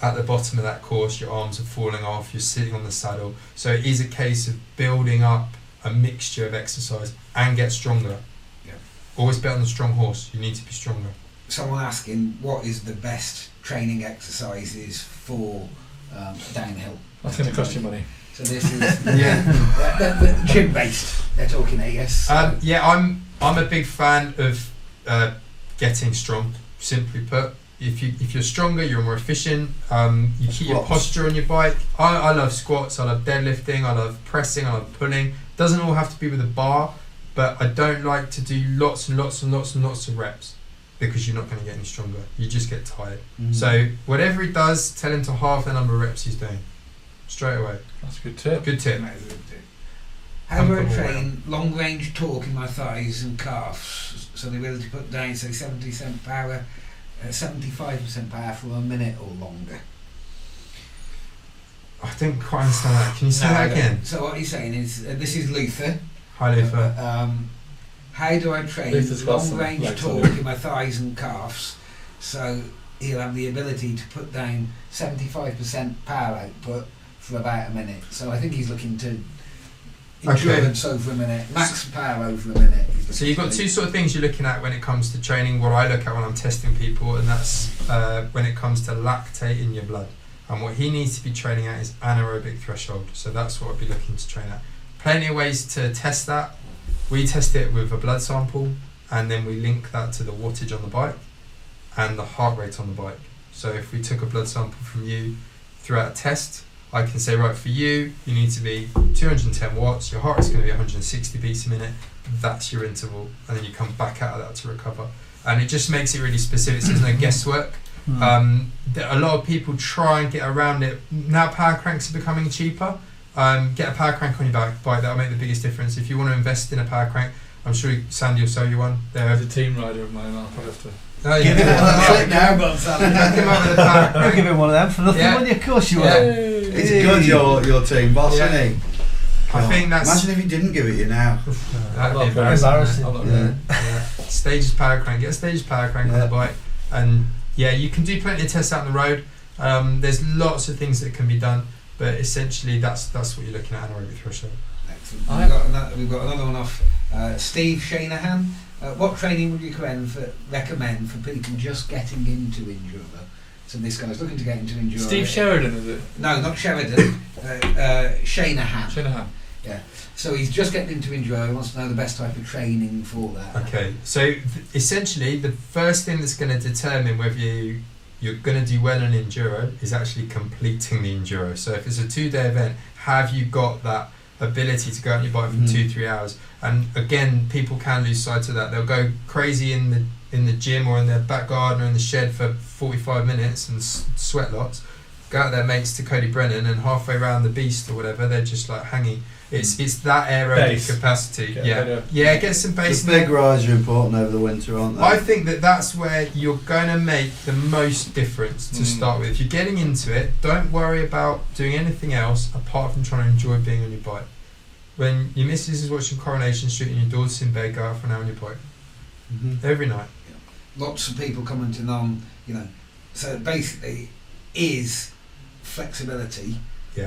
at the bottom of that course, your arms are falling off, you're sitting on the saddle. So it is a case of building up a mixture of exercise and get stronger.
Yeah.
Always bet on the strong horse. You need to be stronger.
Someone asking, what is the best training exercises for downhill?
That's going to cost you money.
So this is the gym based. They're talking, I guess.
I'm a big fan of getting strong. Simply put, if you're stronger, you're more efficient. You keep your posture on your bike. I love squats. I love deadlifting. I love pressing. I love pulling. Doesn't all have to be with a bar, but I don't like to do lots and lots and lots and lots of reps, because you're not going to get any stronger. You just get tired. Mm-hmm. So whatever he does, tell him to halve the number of reps he's doing. Straight away.
That's a good tip.
Good tip.
How do I train long range torque in my thighs and calves, so the ability to put down, say, 70% power, 75% power for a minute or longer?
I didn't quite understand that. Can you say that again?
So what he's saying is, this is Luther.
Hi, Luther.
How do I train long range torque in my thighs and calves, so he'll have the ability to put down 75% power output for about a minute? So I think he's looking to endurance over a minute, max power over a minute.
So you've got two sort of things you're looking at when it comes to training. What I look at when I'm testing people, and that's when it comes to lactate in your blood. And what he needs to be training at is anaerobic threshold. So that's what I'd be looking to train at. Plenty of ways to test that. We test it with a blood sample, and then we link that to the wattage on the bike and the heart rate on the bike. So if we took a blood sample from you throughout a test, I can say, right, for you, you need to be 210 watts, your heart rate's going to be 160 beats a minute, that's your interval, and then you come back out of that to recover. And it just makes it really specific, so there's no guesswork. A lot of people try and get around it. Now power cranks are becoming cheaper. Get a power crank on your bike, that'll make the biggest difference. If you want to invest in a power crank, I'm sure Sandy will sell you one.
There's a team rider of mine, I'll probably have to...
Give him one
now, but Sally.
You'll give him one of them for nothing, wouldn't you? Of course you will.
It's good, your team boss, isn't he?
I think that's...
Imagine if he didn't give it you now.
That'd be
embarrassing.
Stages power crank. Get a stages power crank on the bike, and you can do plenty of tests out on the road. There's lots of things that can be done, but essentially that's what you're looking at, anaerobic threshold.
Excellent. We've got another one off Steve Shanahan. What training would you recommend for people just getting into enduro? So this guy's looking to get into enduro.
Steve Sheridan, is it?
No, not Sheridan. Shanahan.
Shanahan.
Yeah. So he's just getting into enduro. He wants to know the best type of training for that.
Okay. So essentially, the first thing that's going to determine whether you're going to do well in enduro is actually completing the enduro. So if it's a 2-day event, have you got that ability to go on your bike for 2-3 hours? And again, people can lose sight of that. They'll go crazy in the gym or in their back garden or in the shed for 45 minutes and sweat lots. Go out there, mates, to Cody Brennan, and halfway around the beast or whatever, they're just like hanging. It's that aerobic capacity. Get some base.
The big rides are important over the winter, aren't they?
I think that's where you're going to make the most difference to start with. If you're getting into it, don't worry about doing anything else apart from trying to enjoy being on your bike. when your missus is watching Coronation Street and your daughter's in bed, go out for an hour on your bike. Every night.
Lots of people commenting on, so basically, is flexibility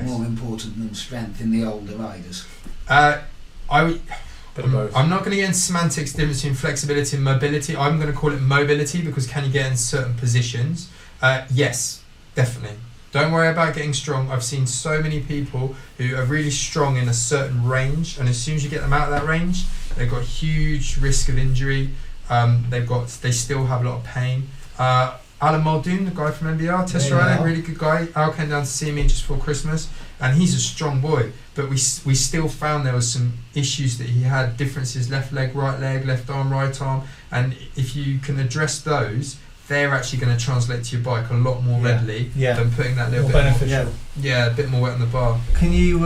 more important than strength in the older riders?
I'm not going to get into semantics difference between flexibility and mobility. I'm going to call it mobility because can you get in certain positions? Yes, definitely. Don't worry about getting strong. I've seen so many people who are really strong in a certain range, and as soon as you get them out of that range, they've got huge risk of injury. They still have a lot of pain. Alan Milway, the guy from NBR, Test Rider, really good guy. Al came down to see me just before Christmas, and he's a strong boy. But we still found there was some issues that he had, differences, left leg, left arm, right arm, and if you can address those, they're actually going to translate to your bike a lot more readily than putting that little bit beneficial. A bit more weight on the bar.
Can you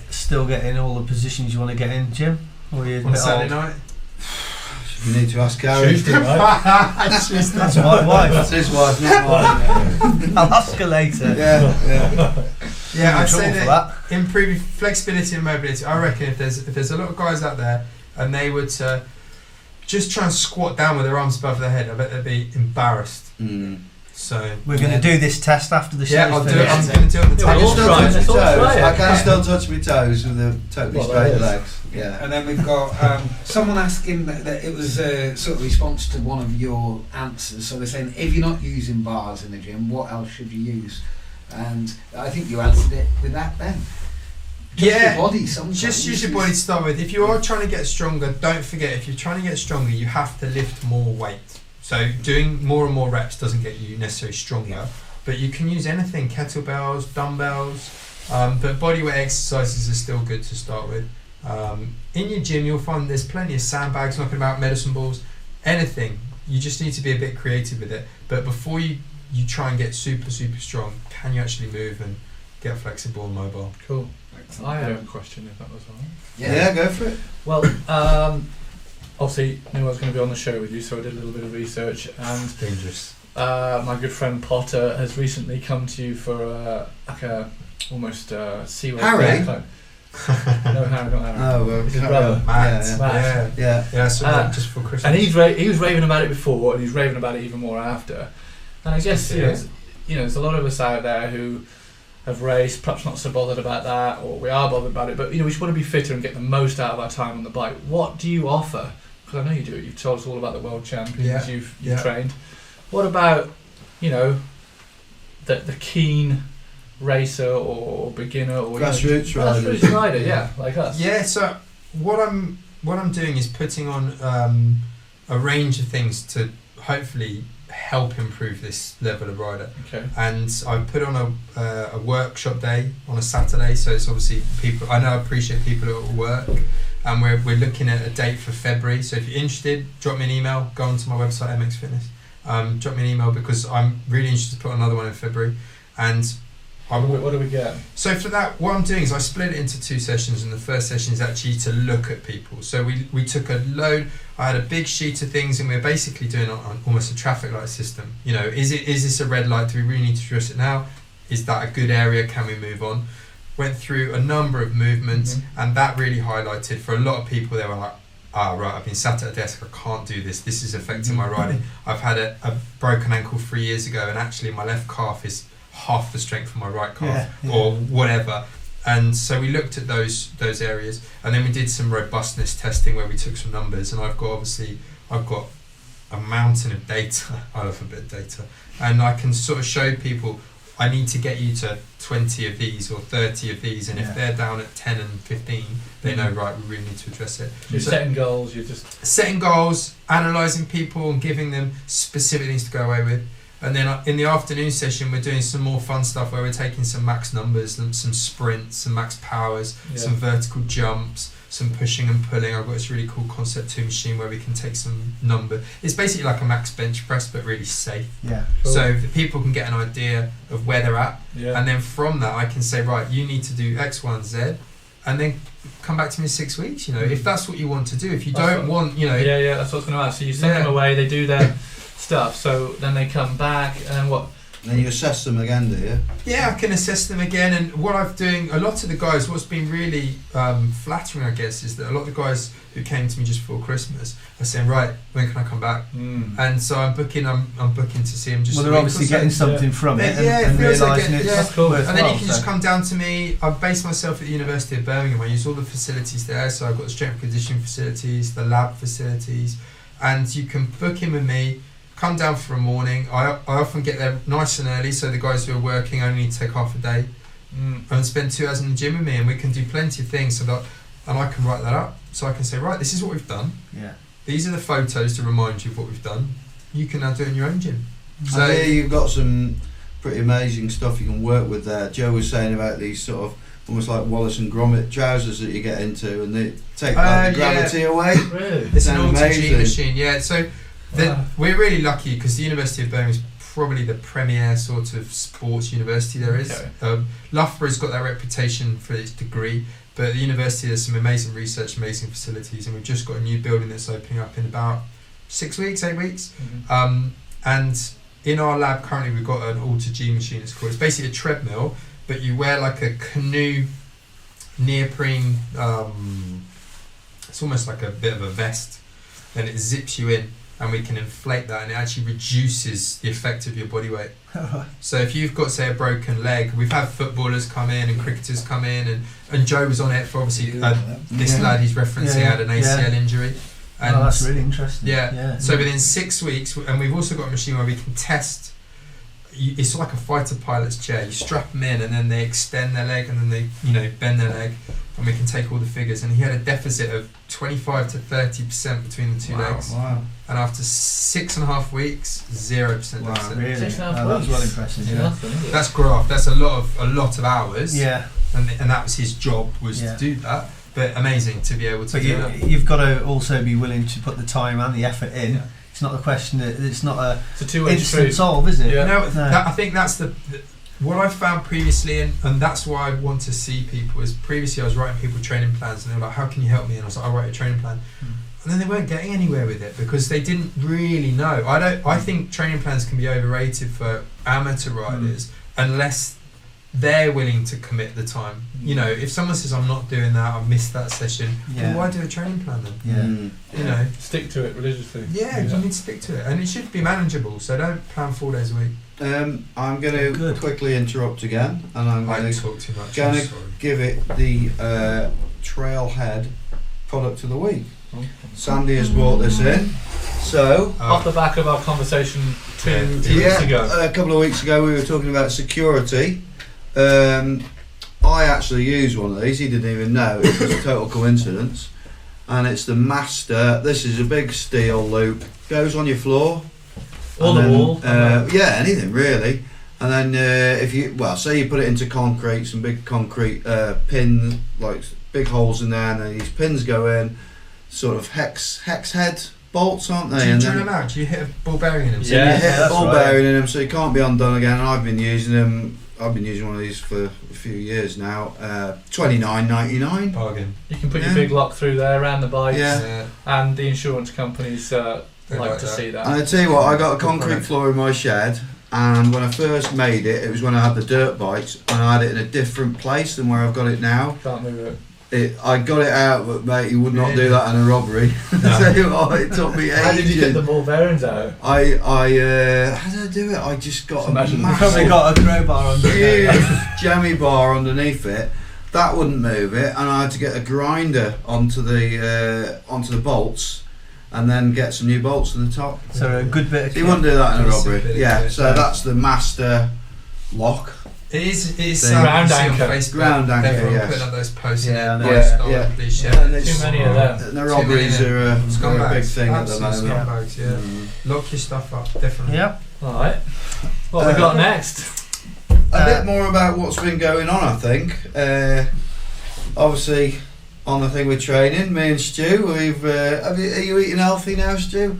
still get in all the positions you want to get in, Jim? Or you're
on Saturday night?
You need to ask Gary.
Tuesday, right? That's my wife.
That's his wife, not mine.
I'll ask her later.
Yeah, I'd say that improving flexibility and mobility. I reckon if there's a lot of guys out there and they would just try and squat down with their arms above their head, I bet they'd be embarrassed. So
we're going to do this test after the show.
Yeah, I'm going to do it on the
table. I can still touch my toes with the totally straight legs.
Yeah, and then we've got someone asking that it was a sort of response to one of your answers. So they're saying, if you're not using bars in the gym, what else should you use? And I think you answered it with that then. Your body sometimes.
Just use your body to start with. If you are trying to get stronger, don't forget, if you're trying to get stronger, you have to lift more weight. So doing more and more reps doesn't get you necessarily stronger, but you can use anything, kettlebells, dumbbells, but bodyweight exercises are still good to start with. In your gym, you'll find there's plenty of sandbags knocking about, medicine balls, anything. You just need to be a bit creative with it. But before you try and get super strong, can you actually move and get flexible and mobile?
Cool. I have a question, if that was all right.
Yeah, go for it.
Well, obviously knew I was going to be on the show with you, so I did a little bit of research, and
dangerous.
My good friend Potter has recently come to you for almost sea
Harry?
No, Harry, not Harry.
Oh, well,
his brother.
Matt.
Yeah. So just for Christmas.
And he was raving about it before, and he's raving about it even more after. And I guess there's a lot of us out there who have raced, perhaps not so bothered about that, or we are bothered about it, but we just want to be fitter and get the most out of our time on the bike. What do you offer? Because I know you do it. You've told us all about the world champions you've trained. What about the keen racer or beginner or
grassroots
rider, like us?
Yeah. So what I'm doing is putting on a range of things to hopefully help improve this level of rider.
Okay.
And I put on a workshop day on a Saturday, so it's obviously people. I know I appreciate people who are at work, and we're looking at a date for February. So if you're interested, drop me an email. Go onto my website MX Fitness. Drop me an email because I'm really interested to put another one in February. And
what do we get?
So for that, what I'm doing is I split it into 2 sessions, and the first session is actually to look at people. So we took a load. I had a big sheet of things, and we were basically doing almost a traffic light system. Is this a red light? Do we really need to address it now? Is that a good area? Can we move on? Went through a number of movements, and that really highlighted for a lot of people. They were like, right, I've been sat at a desk, I can't do this. This is affecting my riding. I've had a broken ankle 3 years ago, and actually my left calf is half the strength of my right calf, or whatever. And so we looked at those areas, and then we did some robustness testing where we took some numbers, and I've got a mountain of data. I love a bit of data, and I can sort of show people I need to get you to 20 of these or 30 of these, and if they're down at 10 and 15, they know, right, we really need to address it.
You're setting goals, you're just
setting goals, analysing people and giving them specific things to go away with. And then in the afternoon session, we're doing some more fun stuff where we're taking some max numbers, some sprints, some max powers, some vertical jumps, some pushing and pulling. I've got this really cool Concept 2 machine where we can take some number. It's basically like a max bench press, but really safe.
Yeah.
Cool.
So the people can get an idea of where they're at. Yeah. And then from that, I can say, right, you need to do X, Y, and Z. And then come back to me in 6 weeks, if that's what you want to do. If you that's
what I was going to ask. So you send them away, they do their stuff, so then they come back, and what
And you assess them again, do you?
Yeah, I can assess them again, and what I'm doing, a lot of the guys, what's been really flattering, I guess, is that a lot of the guys who came to me just before Christmas are saying, right, when can I come back? And so I'm booking to see them just.
Well, they're obviously getting something from it, and realising it's
that's
cool.
And then you can just come down to me. I base myself at the University of Birmingham. I use all the facilities there, so I've got the strength and conditioning facilities, the lab facilities, and you can book in with me. Come down for a morning. I often get there nice and early, so the guys who are working only need to take half a day and spend 2 hours in the gym with me, and we can do plenty of things. So that, and I can write that up, so I can say, right, this is what we've done.
Yeah.
These are the photos to remind you of what we've done. You can now do it in your own gym. So
I hear you've got some pretty amazing stuff you can work with there. Joe was saying about these sort of almost like Wallace and Gromit trousers that you get into, and they take the gravity away.
Really?
It's an auto-G machine, yeah. So. We're really lucky because the University of Birmingham is probably the premier sort of sports university there is. Okay. Loughborough's got that reputation for its degree, but at the university there's some amazing research, amazing facilities, and we've just got a new building that's opening up in about 8 weeks. And in our lab currently we've got an Alter-G machine, it's called. It's basically a treadmill, but you wear like a canoe neoprene, it's almost like a bit of a vest, and it zips you in. And we can inflate that, and it actually reduces the effect of your body weight. So if you've got, say, a broken leg, we've had footballers come in and cricketers come in, and Joe was on it for obviously this lad he's referencing had an ACL injury. And
that's really interesting.
Yeah. So within 6 weeks, and we've also got a machine where we can test. It's like a fighter pilot's chair. You strap them in, and then they extend their leg, and then they bend their leg, and we can take all the figures. And he had a deficit of 25 to 30% between the two legs.
Wow.
And after 6.5 weeks, 0% deficit.
Really?
6.5
That's well impressive. Yeah.
That's graft. That's a lot of hours.
Yeah.
And that was his job, to do that. But amazing to be able to do that.
You've got to also be willing to put the time and the effort in. Yeah. It's not the question that it's not
it's a two-way
instant solve, is it?
Yeah.
No. I think that's what I found previously, and that's why I want to see people. Is previously I was writing people training plans, and they were like, "How can you help me?" And I was like, "I'll write a training plan." And then they weren't getting anywhere with it because they didn't really know. I think training plans can be overrated for amateur riders unless they're willing to commit the time. If someone says, "I'm not doing that, I've missed that session," then why do a training plan then?
Yeah.
Stick to it religiously.
Yeah, you need to stick to it, and it should be manageable. So don't plan 4 days a week.
I'm going to quickly interrupt again, and I'm going
talk too much.
to give it the Trailhead product of the week. Sandy has brought this in. So
off the back of our conversation two weeks ago.
A couple of weeks ago we were talking about security. I actually used one of these. He didn't even know. It was a total coincidence. And it's the Master. This is a big steel loop. Goes on your floor.
On the wall.
Yeah, anything really. And then if you say you put it into concrete, some big concrete pins, like big holes in there, and then these pins go in, sort of hex head bolts, aren't they?
Do you drill them out? Do you hit a ball bearing in them?
So you hit a ball bearing in them, so you can't be undone again. And I've been using them. I've been using one of these for a few years now. $29.99.
Bargain.
You can put your big lock through there around the bikes, and the insurance companies like to see that.
And I tell you what, I got a concrete floor in my shed, and when I first made it, it was when I had the dirt bikes, and I had it in a different place than where I've got it now.
Can't move it.
I got it out, but mate, you would not do that in a robbery. No. Tell you what, it took me ages.
How did you get the ball bearings out?
How did I do it? I just got a massive,
probably got a crowbar
huge jammy bar underneath it. That wouldn't move it, and I had to get a grinder onto the bolts, and then get some new bolts to the top.
So a good bit of.
You wouldn't do that in a robbery. Yeah. So that's the Master lock.
It is
ground anchor.
Ground anchor,
everyone putting up those posts in
Yeah.
Too many of them.
The robberies are a big thing at the moment.
Scumbags, yeah. Lock your stuff up, definitely.
Yep.
Alright. What we got next?
A bit more about what's been going on, I think. Obviously, on the thing with training, me and Stu, are you eating healthy now, Stu?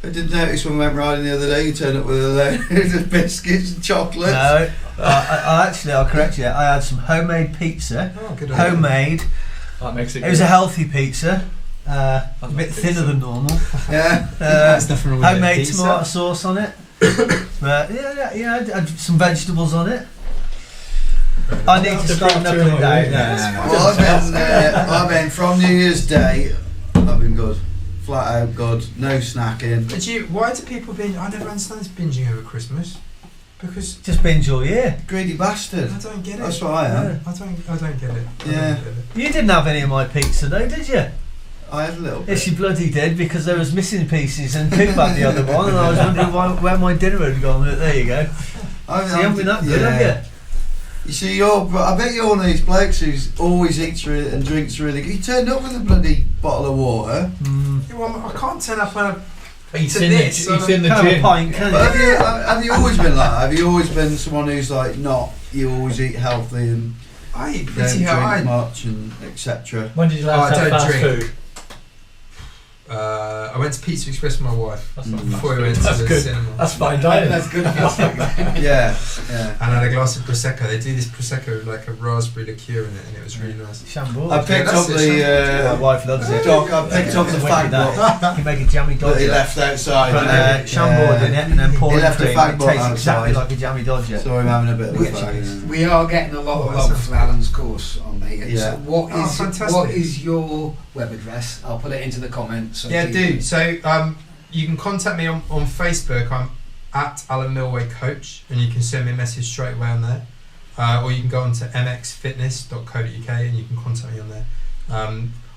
I did notice when we went riding the other day, you turned up with a load of biscuits and chocolates.
No, I'll correct you. I had some homemade pizza.
Oh, good.
Homemade.
That makes it.
It was a healthy pizza. A bit thinner than normal.
Yeah.
Homemade tomato sauce on it. But yeah, I had some vegetables on it. I need to start knuckling it down.
Well, I've been from New Year's Day. I've been good, flat out good, no snacking.
But why do people binge? I never understand this binging over Christmas. Because
just binge all year.
Greedy bastard.
I don't get it.
That's what I am.
I don't get it.
Yeah.
You didn't have any of my pizza though, did you?
I had a little bit.
Yes, you bloody did, because there was missing pieces and Coop had the other one, and I was wondering where my dinner had gone. But there you go. So you haven't been that good, have you?
You see, I bet you're one of these blokes who always eats and drinks really good. You turned up with a bloody bottle of water.
Yeah, well, I can't turn up on
He's in the gym.
Pint,
have you always been like that? Have you always been someone who's like you always eat healthy and
I eat
don't
pretty
drink much and etc.
When did you last have fast food?
I went to Pizza Express with my wife before we went to the cinema.
That's fine dining.
That's good.
Yeah.
And I had a glass of prosecco. They do this prosecco with like a raspberry liqueur in it, and it was really nice.
Chambord.
I picked up
my wife loves it.
Doc, I picked up the fag book.
You make a jammy dodger.
That he left outside.
Chambord in it, and then pouring
left
cream.
a fag
It
book
tastes
outside.
exactly like a jammy dodger.
So I'm having a bit of a fag.
We are getting a lot of love for Alan's course on me.
Yeah.
So what is your web address? I'll put it into the comments. So
yeah, do. So you can contact me on Facebook. I'm at Alan Milway Coach, and you can send me a message straight away on there. Or you can go on to mxfitness.co.uk and you can contact me on there.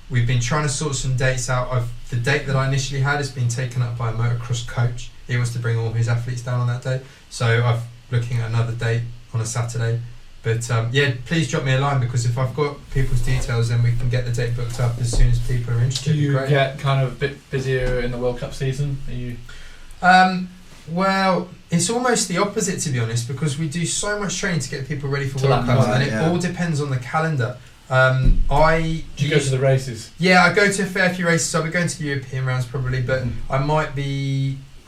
We've been trying to sort some dates out. The date that I initially had has been taken up by a motocross coach. He wants to bring all his athletes down on that day. So I'm looking at another date on a Saturday. But yeah, please drop me a line, because if I've got people's details, then we can get the date booked up as soon as people are interested.
Do you get kind of a bit busier in the World Cup season? Are you?
Well, it's almost the opposite, to be honest, because we do so much training to get people ready for World Cup, and it all depends on the calendar. Do you go to the races?
Yeah,
I go to a fair few races. I'll be going to the European rounds probably, but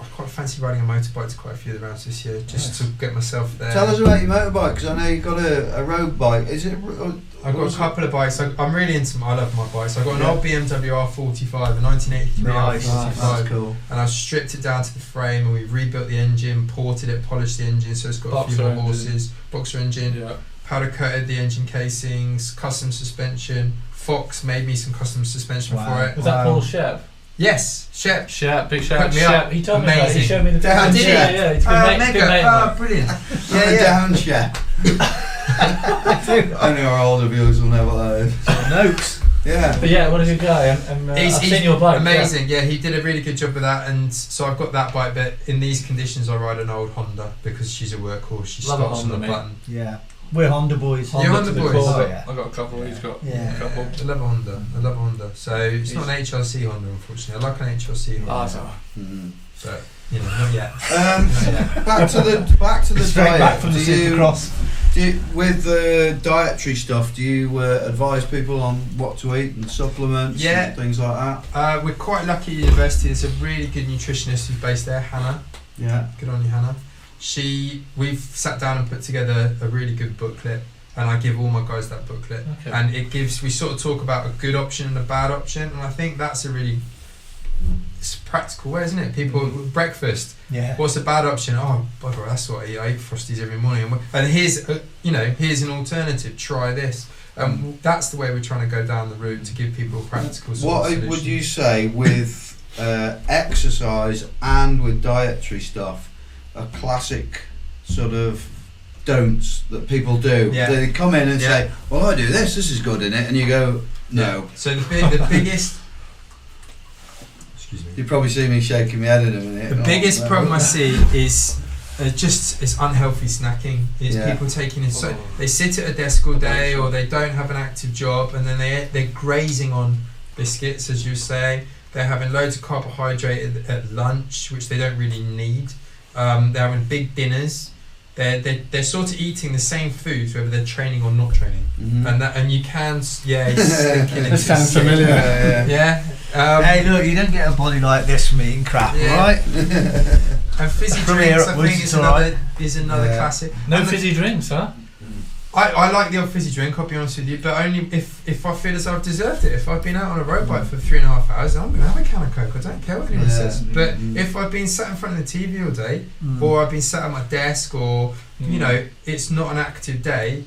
I quite fancy riding a motorbike to quite a few of the rounds this year, just to get myself there.
Tell us about your motorbike, because I know you've got a road bike. Is it?
I've got a couple of bikes. I'm really into I love my bikes. I've got an old BMW R45, a 1983 R45.
That's cool.
And I've stripped it down to the frame, and we've rebuilt the engine, ported it, polished the engine, so it's got a few more horses. Boxer engine, powder coated the engine casings, custom suspension. Fox made me some custom suspension for it.
Was that Paul Shep?
Yes, Shep.
Shep, big Shep.
Shep.
He told me about it. He showed me the
Down
picture.
Shep.
Yeah, he's been mate.
Brilliant.
Down Shep. I know our older viewers will know what that is.
Notes.
Yeah.
But yeah, what a good guy. And I've seen your bike.
Amazing. Yeah, he did a really good job with that, and so I've got that bike. But in these conditions, I ride an old Honda because she's a workhorse. She stops on the button.
Yeah. We're Honda boys.
You're Honda boys.
I've got a couple. He's got a couple.
I love a Honda. So it's not an HRC Honda, unfortunately. I like an HRC Honda. But not yet.
Back to the
Straight
diet.
back from the Supercross.
With the dietary stuff, do you advise people on what to eat and supplements and things like that?
We're quite lucky at university. There's a really good nutritionist who's based there, Hannah.
Yeah.
Good on you, Hannah. We've sat down and put together a really good booklet, and I give all my guys that booklet.
Okay.
And we sort of talk about a good option and a bad option, and I think that's it's a practical way, isn't it? People, breakfast.
Yeah.
What's a bad option? Oh, bugger, that's what I eat. I eat Frosties every morning. And here's an alternative. Try this. That's the way we're trying to go down the route to give people practical solutions.
What would you say with exercise and with dietary stuff? A classic sort of don'ts that people do.
Yeah.
They come in and say, "Well, I do this. This is good in it," and you go, "No."
So the biggest. Excuse me.
You probably see me shaking my head in a minute.
The biggest problem I see is it's unhealthy snacking. It's people taking it. So they sit at a desk all day, or they don't have an active job, and then they're grazing on biscuits, as you were saying. They're having loads of carbohydrate at lunch, which they don't really need. They're having big dinners. They're sort of eating the same foods whether they're training or not training, and you can he's thinking
it sounds familiar.
Yeah.
Hey, look, you don't get a body like this from eating crap, right?
And fizzy drinks, I think, is another classic.
No fizzy drinks, huh?
I like the odd fizzy drink, I'll be honest with you, but only if I feel as though I've deserved it. If I've been out on a road bike for 3.5 hours, I'm going to have a can of Coke. I don't care what anyone says. But if I've been sat in front of the TV all day, or I've been sat at my desk, or, you know, it's not an active day,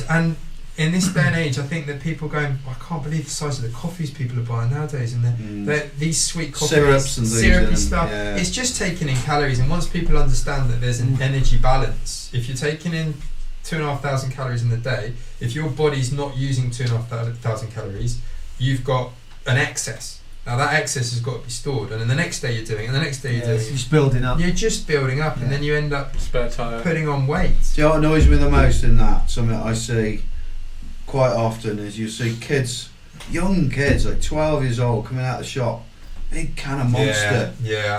and in this day and age, I think that people going, I can't believe the size of the coffees people are buying nowadays, and they're these sweet coffees,
syrups and
syrupy stuff. Yeah. It's just taking in calories, and once people understand that there's an energy balance, if you're taking in 2,500 calories in the day, if your body's not using 2,500 calories, you've got an excess. Now that excess has got to be stored, and then the next day you're doing, and the next day you're doing.
It's just building up.
You're just building up, and then you end up putting on weight.
Do you know what annoys me the most in that? Something I see quite often is you see kids, young kids, like 12 years old, coming out of the shop, big can of Monster,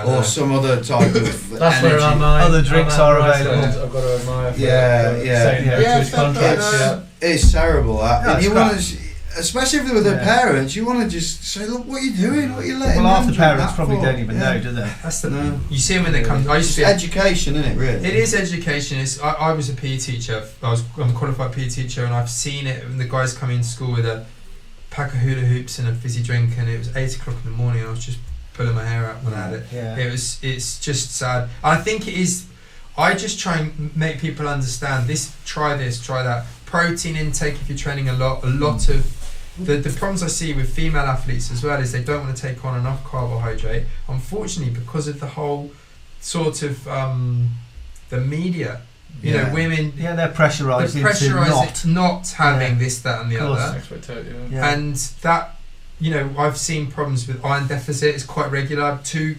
or some other type of
that's
energy.
where other
drinks are available.
I've got to admire for
saying
no to his contracts.
It's terrible that.
Yeah,
and you want to, especially if they're with their parents, you want to just say, look, what are you doing? What are you letting
Well, half
them
the
drink
parents
that
probably
for?
don't even know, do they?
That's the you see them when they come. I used
It's
to be
education, isn't it? Really,
it is education. I was a PE teacher. I'm a qualified PE teacher, and I've seen it when the guys come into school with a pack of hula hoops and a fizzy drink, and it was 8 o'clock in the morning, and I was just pulling my hair out when I had it.
Yeah.
It's just sad. I think it is. I just try and make people understand this. Try that. Protein intake if you're training a lot of. The problems I see with female athletes as well is they don't want to take on enough carbohydrate. Unfortunately, because of the whole sort of the media, you know, women.
Yeah, they're pressurised
into not having this, that, and the other. And that, you know, I've seen problems with iron deficit. It's quite regular. I have 2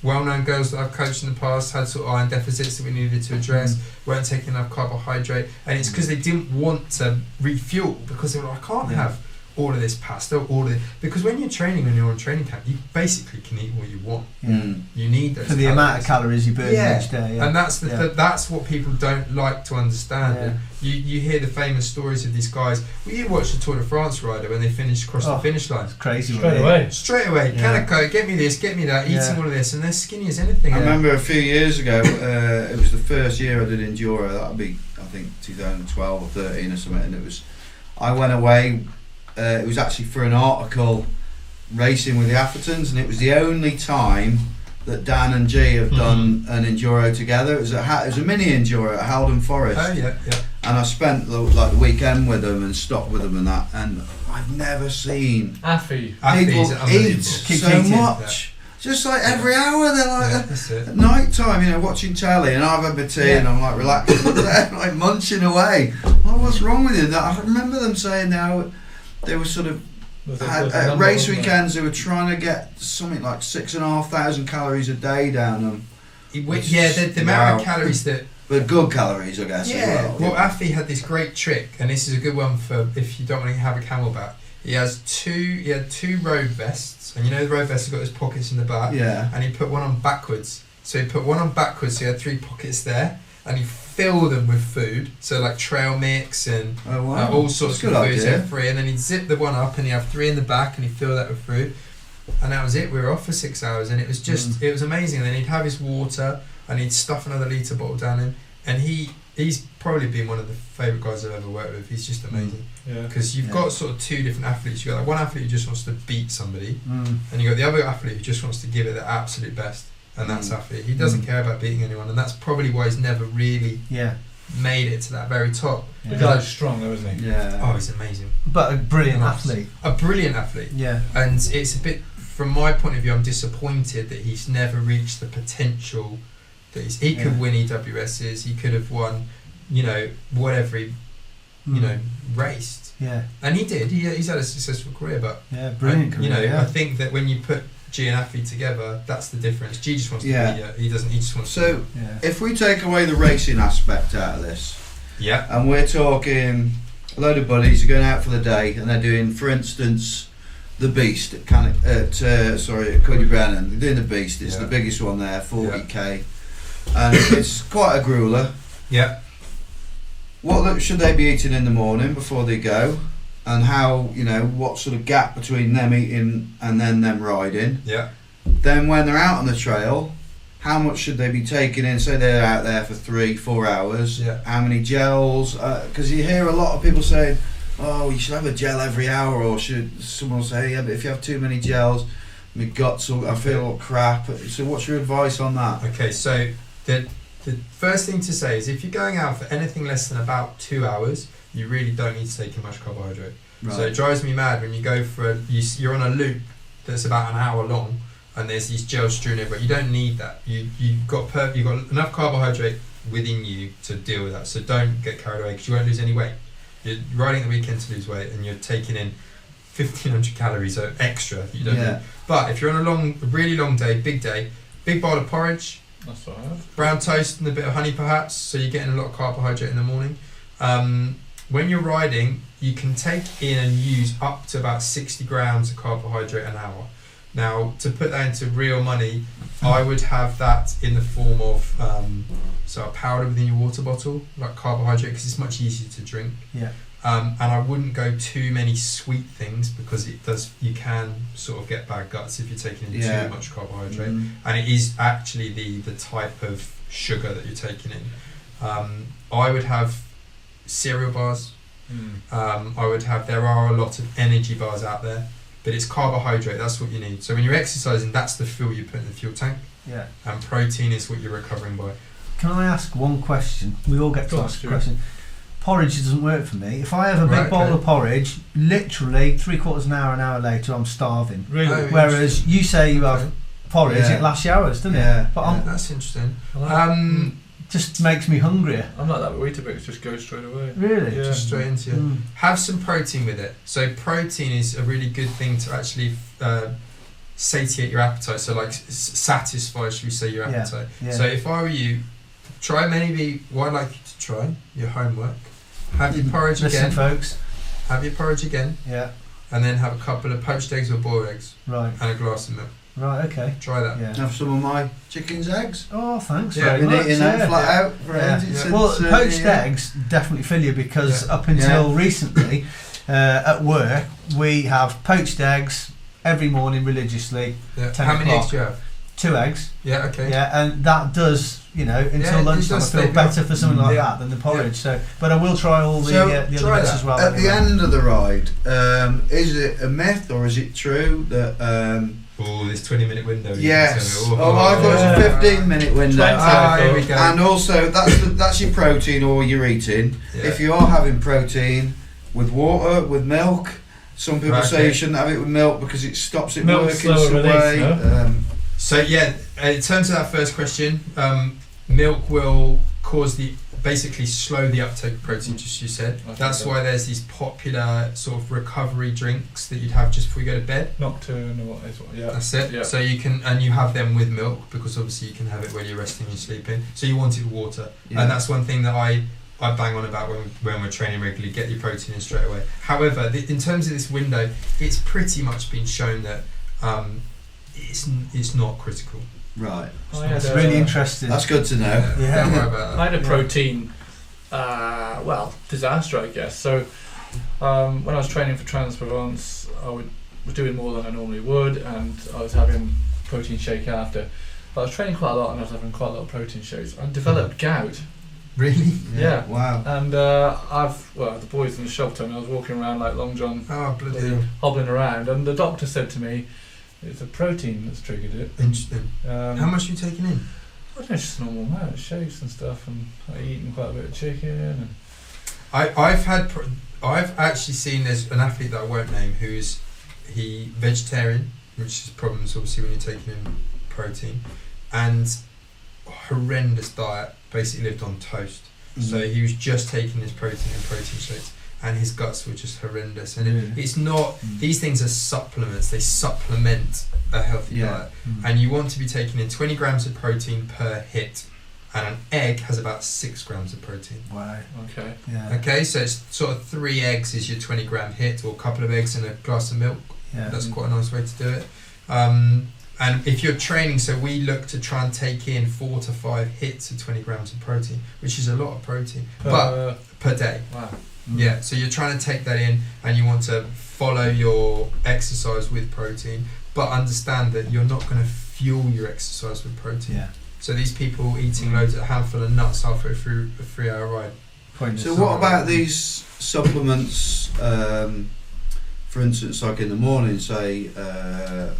well-known girls that I've coached in the past had sort of iron deficits that we needed to address, weren't taking enough carbohydrate, and it's because they didn't want to refuel, because they were like, I can't have all of this pasta, all of it, because when you're training, when you're on training camp, you basically can eat what you want. You need those
for the amount of calories you burn each day.
And that's that's what people don't like to understand. And you hear the famous stories of these guys. Well, you watch the Tour de France rider when they finish across the finish line.
It's crazy.
Straight away. Can of Coke, get me this, get me that, eating all of this, and they're skinny as anything.
I remember a few years ago, it was the first year I did Enduro, that would be, I think, 2012 or 13 or something, and I went away, it was actually for an article, racing with the Athertons, and it was the only time that Dan and G have done an Enduro together. It was a mini Enduro at Haldon Forest.
Oh yeah.
And I spent the weekend with them and stopped with them and that, and I've never seen people eat so much. Just like every hour, they're like at night time, you know, watching telly, and I've had my tea and I'm like relaxing, they're like munching away. Oh, what's wrong with you? I remember them saying now they were sort of at race weekends, they were trying to get something like 6,500 calories a day down them.
The amount of calories that.
But good calories, I guess.
Yeah.
As well.
Well, Afi had this great trick, and this is a good one for if you don't want to have a camelback. He had two road vests, and you know the road vests have got those pockets in the back.
Yeah.
And he put one on backwards. So he put one on backwards, so he had 3 pockets there, and he filled them with food. So like trail mix and all sorts of foods. He had 3, and then he'd zip the one up, and he'd have 3 in the back, and he'd fill that with food. And that was it. We were off for 6 hours, and it was just it was amazing. And then he'd have his water, and he'd stuff another litre bottle down him, and he's probably been one of the favourite guys I've ever worked with. He's just amazing. Because you've got sort of 2 different athletes. You've got like one athlete who just wants to beat somebody, and you've got the other athlete who just wants to give it the absolute best, and that's Afi. He doesn't care about beating anyone, and that's probably why he's never really made it to that very top.
The guy's strong though, isn't he?
Yeah.
Oh, he's amazing.
But a brilliant athlete.
A brilliant athlete.
Yeah.
And it's a bit, from my point of view, I'm disappointed that he's never reached the potential that he could win EWSs, he could have won, you know, whatever he, you know, raced.
Yeah.
And he did. He's had a successful career, but
brilliant career.
You know, I think that when you put G and Afi together, that's the difference. G just wants to be. He doesn't. He just wants.
So, if we take away the racing aspect out of this, and we're talking a load of buddies are going out for the day, and they're doing, for instance, the Beast at Cody Brennan. They're doing the Beast. It's the biggest one there, 40k, and it's quite a grueler.
Yeah.
What should they be eating in the morning before they go? And how, you know, what sort of gap between them eating and then them riding?
Yeah.
Then when they're out on the trail, how much should they be taking in? Say they're out there for 3-4 hours.
Yeah.
How many gels? Because you hear a lot of people saying, "Oh, you should have a gel every hour," or should someone say, "Yeah, but if you have too many gels, my guts will, I feel crap." So, what's your advice on that?
Okay, so the first thing to say is if you're going out for anything less than about 2 hours, you really don't need to take in much carbohydrate.
Right.
So it drives me mad when you go for you're on a loop that's about an hour long, and there's these gels strewn everywhere. You don't need that. You've got enough carbohydrate within you to deal with that. So don't get carried away because you won't lose any weight. You're riding the weekend to lose weight, and you're taking in 1,500 calories extra. You don't need. But if you're on a really long day, big bowl of porridge.
That's what I have.
Brown toast and a bit of honey, perhaps. So you're getting a lot of carbohydrate in the morning. When you're riding, you can take in and use up to about 60 grams of carbohydrate an hour. Now, to put that into real money, I would have that in the form of a powder within your water bottle, like carbohydrate, because it's much easier to drink.
Yeah.
And I wouldn't go too many sweet things because you can sort of get bad guts if you're taking in too much carbohydrate. And it is actually the type of sugar that you're taking in. I would have cereal bars. There are a lot of energy bars out there, but it's carbohydrate, that's what you need. So when you're exercising, that's the fuel you put in the fuel tank.
Yeah.
And protein is what you're recovering by.
Can I ask one question? We all get to ask a question. Porridge doesn't work for me. If I have a big bowl of porridge, literally 3/4 an hour later, I'm starving.
Really?
Oh,
Whereas you say you have porridge, it lasts you hours, doesn't it? But
that's interesting.
just makes me hungrier.
I'm like that with Weetabix, just goes straight away.
Really?
Yeah.
Just straight into it. Have some protein with it. So protein is a really good thing to actually satiate your appetite. So like satisfy, should we say, your appetite.
Yeah.
So if I were you, try what I'd like you to try, your homework. Have your porridge
Listen,
again.
folks.
Have your porridge again.
Yeah.
And then have a couple of poached eggs or boiled eggs.
Right.
And a glass of milk.
Right, okay.
Try that.
Yeah.
Have some of my chicken's eggs.
Oh, thanks
Yeah,
very
Been
much.
eating that flat out for ages since,
Well, poached eggs definitely fill you because up until recently at work we have poached eggs every morning religiously.
Yeah.
10
How many
o'clock.
eggs do you have?
2 eggs.
Yeah, okay.
Yeah, and that does, until lunchtime I feel better for something like that than the porridge. So, but I will try all the other bits as well.
At the end of the ride, is it a myth or is it true that?
This 20-minute window.
Yes. I thought it was a 15-minute window.
Here we go.
And also, that's your protein or you're eating.
Yeah.
If you are having protein with water, with milk, some people say you shouldn't have it with milk because it stops it working some way.
No?
So in terms of that first question, milk will basically slow the uptake of protein, just you said. That's why there's these popular sort of recovery drinks that you'd have just before you go to bed.
Nocturne or what is what? Yeah.
That's it.
Yeah.
So you have them with milk because obviously you can have it when you're resting and sleeping. So you want it with water, and that's one thing that I bang on about when we're training regularly. Get your protein in straight away. However, in terms of this window, it's pretty much been shown that it's not critical.
Right.
That's really interesting.
That's good to know.
Yeah.
Don't worry about that.
I had a protein, disaster, I guess. So when I was training for Trans-Provence, I was doing more than I normally would, and I was having protein shake after. But I was training quite a lot, and I was having quite a lot of protein shakes. I developed gout.
Really?
Yeah.
Wow.
And the boys in the shop told me I was walking around like Long John, hobbling around, and the doctor said to me, "It's a protein that's triggered it."
Interesting. How much are you taking in?
I don't know, just a normal amount, shakes and stuff, and I eating quite a bit of chicken. And
I've actually seen there's an athlete that I won't name who's vegetarian, which is problems obviously when you're taking in protein, and horrendous diet. Basically lived on toast. So he was just taking his protein and protein shakes, and his guts were just horrendous. And it's not, these things are supplements, they supplement a healthy diet. And you want to be taking in 20 grams of protein per hit, and an egg has about 6 grams of protein.
Wow.
Okay.
Yeah.
Okay, so it's sort of 3 eggs is your 20 gram hit, or a couple of eggs and a glass of milk.
Yeah.
That's quite a nice way to do it. And if you're training, so we look to try and take in 4 to 5 hits of 20 grams of protein, which is a lot of protein, but per day.
Wow.
Yeah, so you're trying to take that in, and you want to follow your exercise with protein, but understand that you're not going to fuel your exercise with protein.
Yeah.
So these people eating loads of a handful of nuts halfway through a 3-hour ride.
So what about these supplements? For instance, like in the morning, say I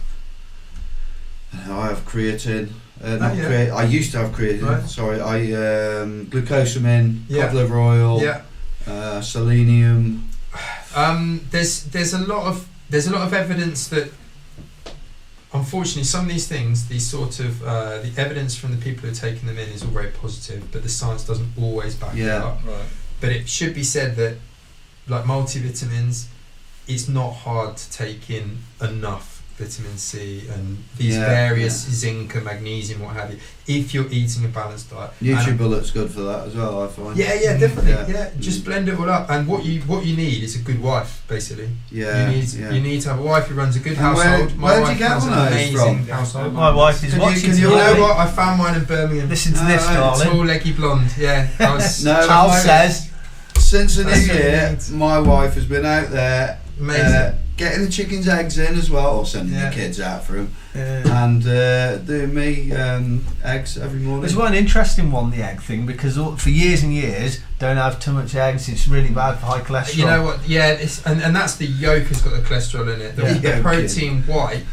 have creatine. I used to have creatine.
Right.
Sorry, glucosamine, cod liver oil, selenium.
There's a lot of evidence that, unfortunately, some of these things, the evidence from the people who are taking them in is all very positive, but the science doesn't always back it up.
Right.
But it should be said that, like multivitamins, it's not hard to take in enough vitamin C and these various zinc and magnesium, what have you, if you're eating a balanced diet.
NutriBullet's good for that as well, I find.
Yeah, definitely. Yeah. Just blend it all up, and what you need is a good wife, basically.
Yeah.
You need to have a wife who runs a good household.
Where do you get one of those from?
Household.
My wife is watching.
You know what? I found mine in Birmingham.
Listen to this, darling.
Tall, leggy blonde. Yeah. I was
Al says.
Since the new year, my wife has been out there getting the chickens' eggs in as well, or sending the kids out for them, and doing me eggs every morning.
There's one interesting one, the egg thing, because for years and years, don't have too much eggs. It's really bad for high cholesterol.
You know what? Yeah, and that's the yolk has got the cholesterol in it. The protein white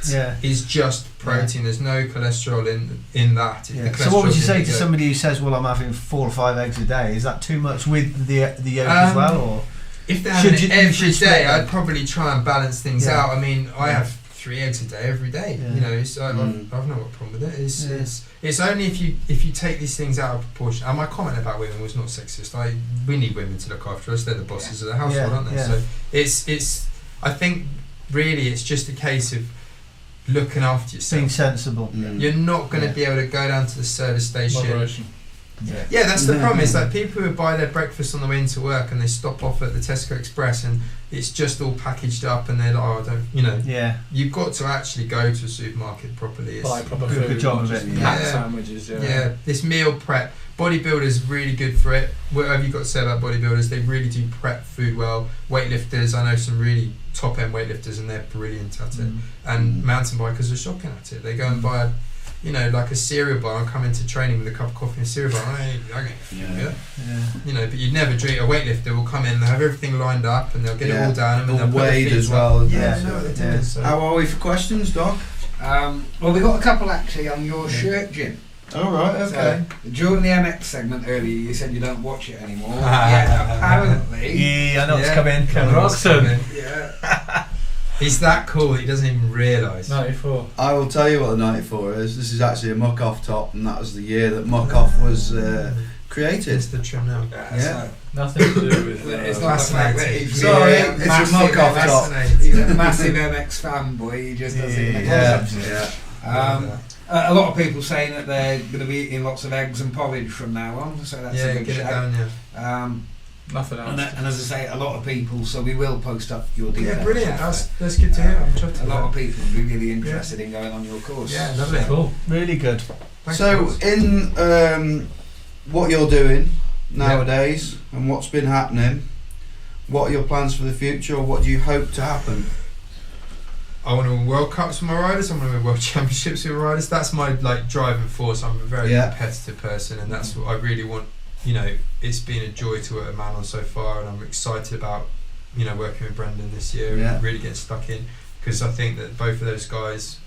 is just protein. There's no cholesterol in that.
Yeah. So what would you say to somebody who says, "Well, I'm having 4 or 5 eggs a day"? Is that too much with the yolk as well, or?
If they're having it every day, I'd probably try and balance things out. I mean, I have 3 eggs a day every day. You know, so I've no problem with it. It's only if you take these things out of proportion. And my comment about women was not sexist. We need women to look after us. They're the bosses of the household, aren't they? So it's. I think really it's just a case of looking after yourself.
Being sensible.
You're not going to be able to go down to the service station.
Moderation.
Yeah, that's the problem. It's like people who buy their breakfast on the way into work and they stop off at the Tesco Express and it's just all packaged up and they're like, oh, I don't, you know.
Yeah.
You've got to actually go to a supermarket properly.
Buy proper
good
food,
job of it.
Packed sandwiches.
Yeah, this meal prep. Bodybuilders really good for it. Whatever you've got to say about bodybuilders, they really do prep food well. Weightlifters, I know some really top end weightlifters and they're brilliant at it. And mountain bikers are shocking at it. They go and buy like a cereal bar and come into training with a cup of coffee and a cereal bar. I you know, but you'd never drink. A weightlifter will come in, they'll have everything lined up and they'll get it all down and they'll
weighed as well.
So.
How are we for questions, Doc?
Well, we got a couple actually on your shirt, Jim.
All right, okay.
So, during the MX segment earlier, you said you don't watch it anymore. Apparently.
Yeah, I know it's coming.
Yeah.
He's that cool that he doesn't even realise.
94.
I will tell you what the 94 is. This is actually a muck-off top, and that was the year that muck-off was created.
It's the trim now.
Yeah.
Nothing to do with
it's not the fact that he's
sorry, it's a muck-off top.
He's a massive MX fanboy. He just doesn't. A lot of people saying that they're going to be eating lots of eggs and porridge from now on, so that's a good
get
shout.
it down,
Nothing else.
And as I say, a lot of people, so we will post up your details.
Yeah, brilliant. That's good to hear.
A lot of people would be really interested in going on your course.
Yeah, lovely.
Cool. Really good.
So, in what you're doing nowadays and what's been happening, what are your plans for the future, or what do you hope to happen?
I want to win World Cups for my riders. I want to win World Championships for my riders. That's my driving force. I'm a very competitive person, and that's what I really want. You know, it's been a joy to work with Manon so far, and I'm excited about working with Brendan this year and really getting stuck in, because I think that both of those guys,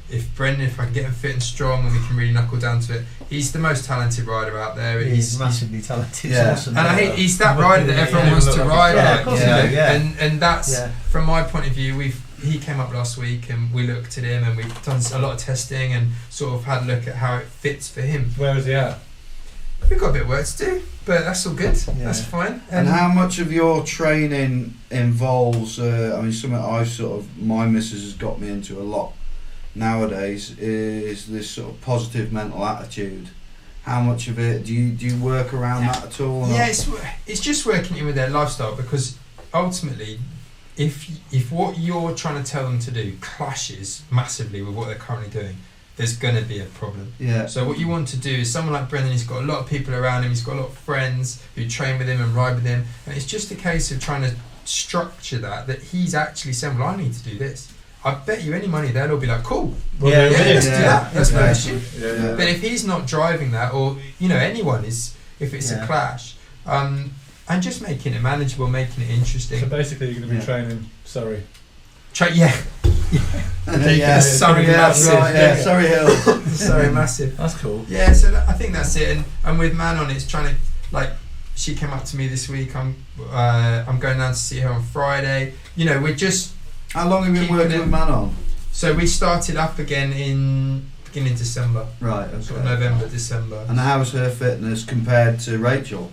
if I can get him fit and strong and we can really knuckle down to it, he's the most talented rider out there.
He's massively talented.
Yeah.
Awesome.
And he's that rider that everyone wants to ride.
Yeah, of course
And that's from my point of view. He came up last week and we looked at him and we've done a lot of testing and sort of had a look at how it fits for him.
Where is he at?
We've got a bit of work to do, but that's all good. That's fine.
And how much of your training involves, something my missus has got me into a lot nowadays is this sort of positive mental attitude. How much of it do you work around that at all?
Yeah, it's just working in with their lifestyle, because ultimately, if what you're trying to tell them to do clashes massively with what they're currently doing, there's going to be a problem.
Yeah.
So what you want to do is someone like Brendan, he's got a lot of people around him, he's got a lot of friends who train with him and ride with him, and it's just a case of trying to structure that he's actually saying, well, I need to do this. I bet you any money they'll all be like, cool,
Well,
Yeah,
yeah,
let's do that. That's no
Yeah.
issue.
Yeah.
But if he's not driving that, or anyone is, if it's
Yeah.
a clash, and just making it manageable, making it interesting.
So basically, you're going to be
Yeah.
training. Sorry.
Yeah,
Surrey
yeah, that's
massive.
right, yeah, Surrey Hill.
Sorry, massive.
That's cool.
Yeah, so I think that's it. And with Manon, it's trying to, like, she came up to me this week. I'm going down to see her on Friday. We're just.
How long have you been
Keeping
working
it-
with Manon?
So we started up again in beginning December,
Right,
sort of
okay.
November, December.
And how's her fitness compared to Rachel?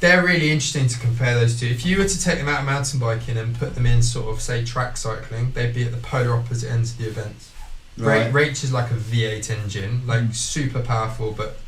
They're really interesting to compare those two. If you were to take them out of mountain biking and put them in sort of, say, track cycling, they'd be at the polar opposite ends of the events.
Right.
Rach is like a V8 engine, like super powerful but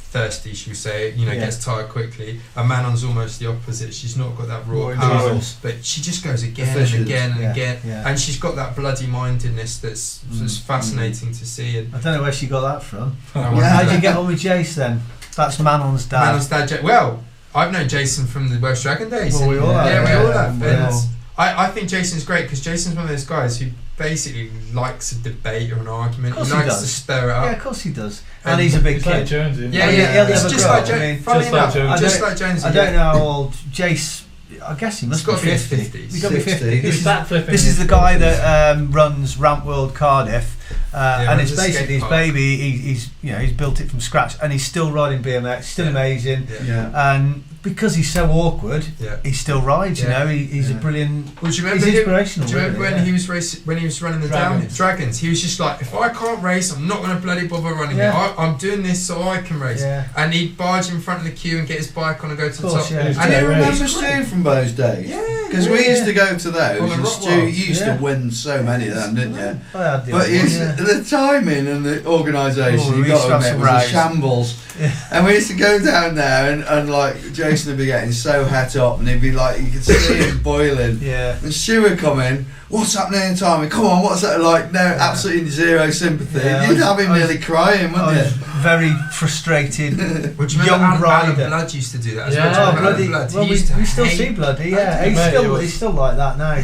thirsty, should we say, gets tired quickly. And Manon's almost the opposite. She's not got that raw
More
power,
endurance.
but she just goes again
Efficient.
and again and
Yeah,
again.
yeah.
And she's got that bloody mindedness that's fascinating to see. And
I don't know where she got that from.
I
Yeah.
How'd you get on with Jace then? That's Manon's dad.
Manon's dad, well, I've known Jason from the Welsh Dragon days.
Well, we all have.
Yeah, we all have.
Yeah.
And I think Jason's great because Jason's one of those guys who basically likes a debate or an argument.
Of course
He
he
likes
does.
to stir it up.
Yeah, of course he does.
And
And he's a big
It's like
kid.
Jonesy. isn't
Yeah,
it?
yeah,
he'll
it's
never
just
grow
like
up. I mean,
funny
just like
enough,
Jonesy.
just like Jonesy.
I don't know how old Jace. I guess he must
He's
be
got to be in
50.
his 50s.
He's got to be 50.
60.
This
He's
is,
backflipping
this is
his
the guy
courses.
that runs Ramp World Cardiff, and
runs
it's
a skate
basically his
park.
baby. He's built it from scratch, and he's still riding BMX. Still
Yeah.
amazing,
Yeah.
and because he's so awkward,
Yeah.
he still rides.
Yeah.
He's a
Yeah.
brilliant.
Well, do you
He's
remember him?
inspirational.
Do you remember
really,
when
yeah.
he was when he was running the Dragons? He was just like, if I can't race, I'm not going to bloody bother running
Yeah.
it. I'm doing this so I can race.
Yeah.
And he'd barge in front of the queue and get his bike on and go to the
Of course,
top.
yeah.
And
And
Yeah,
you
right.
remember Stu from those days?
Yeah.
Because we used to go to
On
those,
the
and
rock
Stu,
wall.
you used
Yeah.
to win so many of them, didn't you?
I had the
But
other one, yeah.
the timing and the organisation,
Oh, we
you
used
got
to
to
have
admit,
some
was a
rows.
shambles.
Yeah.
And we used to go down there, and like Jason would be getting so het up, and he'd be like, you could see him boiling.
Yeah.
And Stu would come in, what's happening in timing? Come on, what's that like? No, absolutely zero sympathy.
Yeah,
You'd
I
have him
was-
nearly crying,
I
wouldn't
was
you?
very frustrated.
Well, do you
Young
remember Alan
rider.
Blood used to do that as
Yeah.
well? Do you
Oh,
remember Alan
bloody!
Blood? He
Well,
used to
we still
hate-
see bloody. Yeah,
Bloody
he's
mate,
still
he was-
he's still like that now.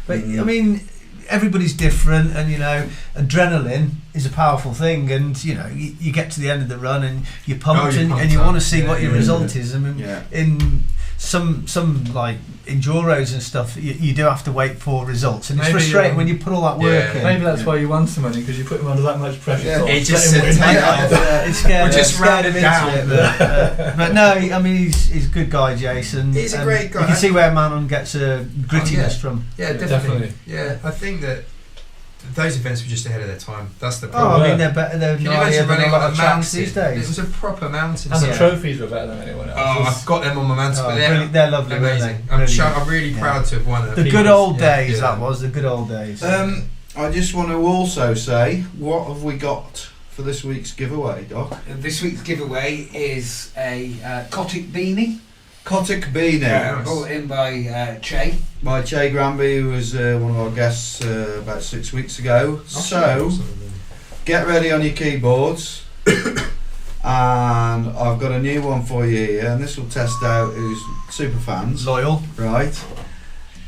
But I mean, everybody's different, and adrenaline is a powerful thing. And you get to the end of the run, and you're pumped,
you're
and
pumped
you
up.
want to see
Yeah,
what your
yeah,
result
yeah.
is. I mean,
Yeah.
in some like enduros and stuff, you do have to wait for results, and it's
Maybe,
frustrating when you put all that work
yeah.
in.
Maybe that's why you won some money, because you put him under that much pressure.
Yeah.
So
He just
let him
said,
win.
"Take it off."
It scared,
We're just
scared him
rounded down.
into it, but no, I mean he's a good guy, Jason.
He's a
and
great guy.
You can see where Manon gets a grittiness
yeah.
from.
Yeah,
Yeah,
definitely.
definitely.
Yeah, I think that those events were just ahead of their time. That's the
Oh,
problem.
I mean they're better. They're
Can you
not
imagine
here than
running
a lot
on
of
a
tracks
mountain?
these
It
days.
was a proper mountain.
And the
Yeah.
trophies were better than anyone else.
Oh, I've got them on my mantle.
Oh,
but they're
brilliant. They're lovely, aren't
amazing.
they?
I'm,
Really
I'm really
good.
proud to have won it.
The good old
Yeah,
days.
yeah.
That was the good old days.
I just want to also say, what have we got for this week's giveaway, Doc?
This week's giveaway is a Kotick beanie,
Kotick Beanie.
nice.
brought in by Che.
By Che Granby, who was one of our guests about 6 weeks ago. So, get ready on your keyboards. And I've got a new one for you here, and this will test out who's super fans.
Loyal.
Right.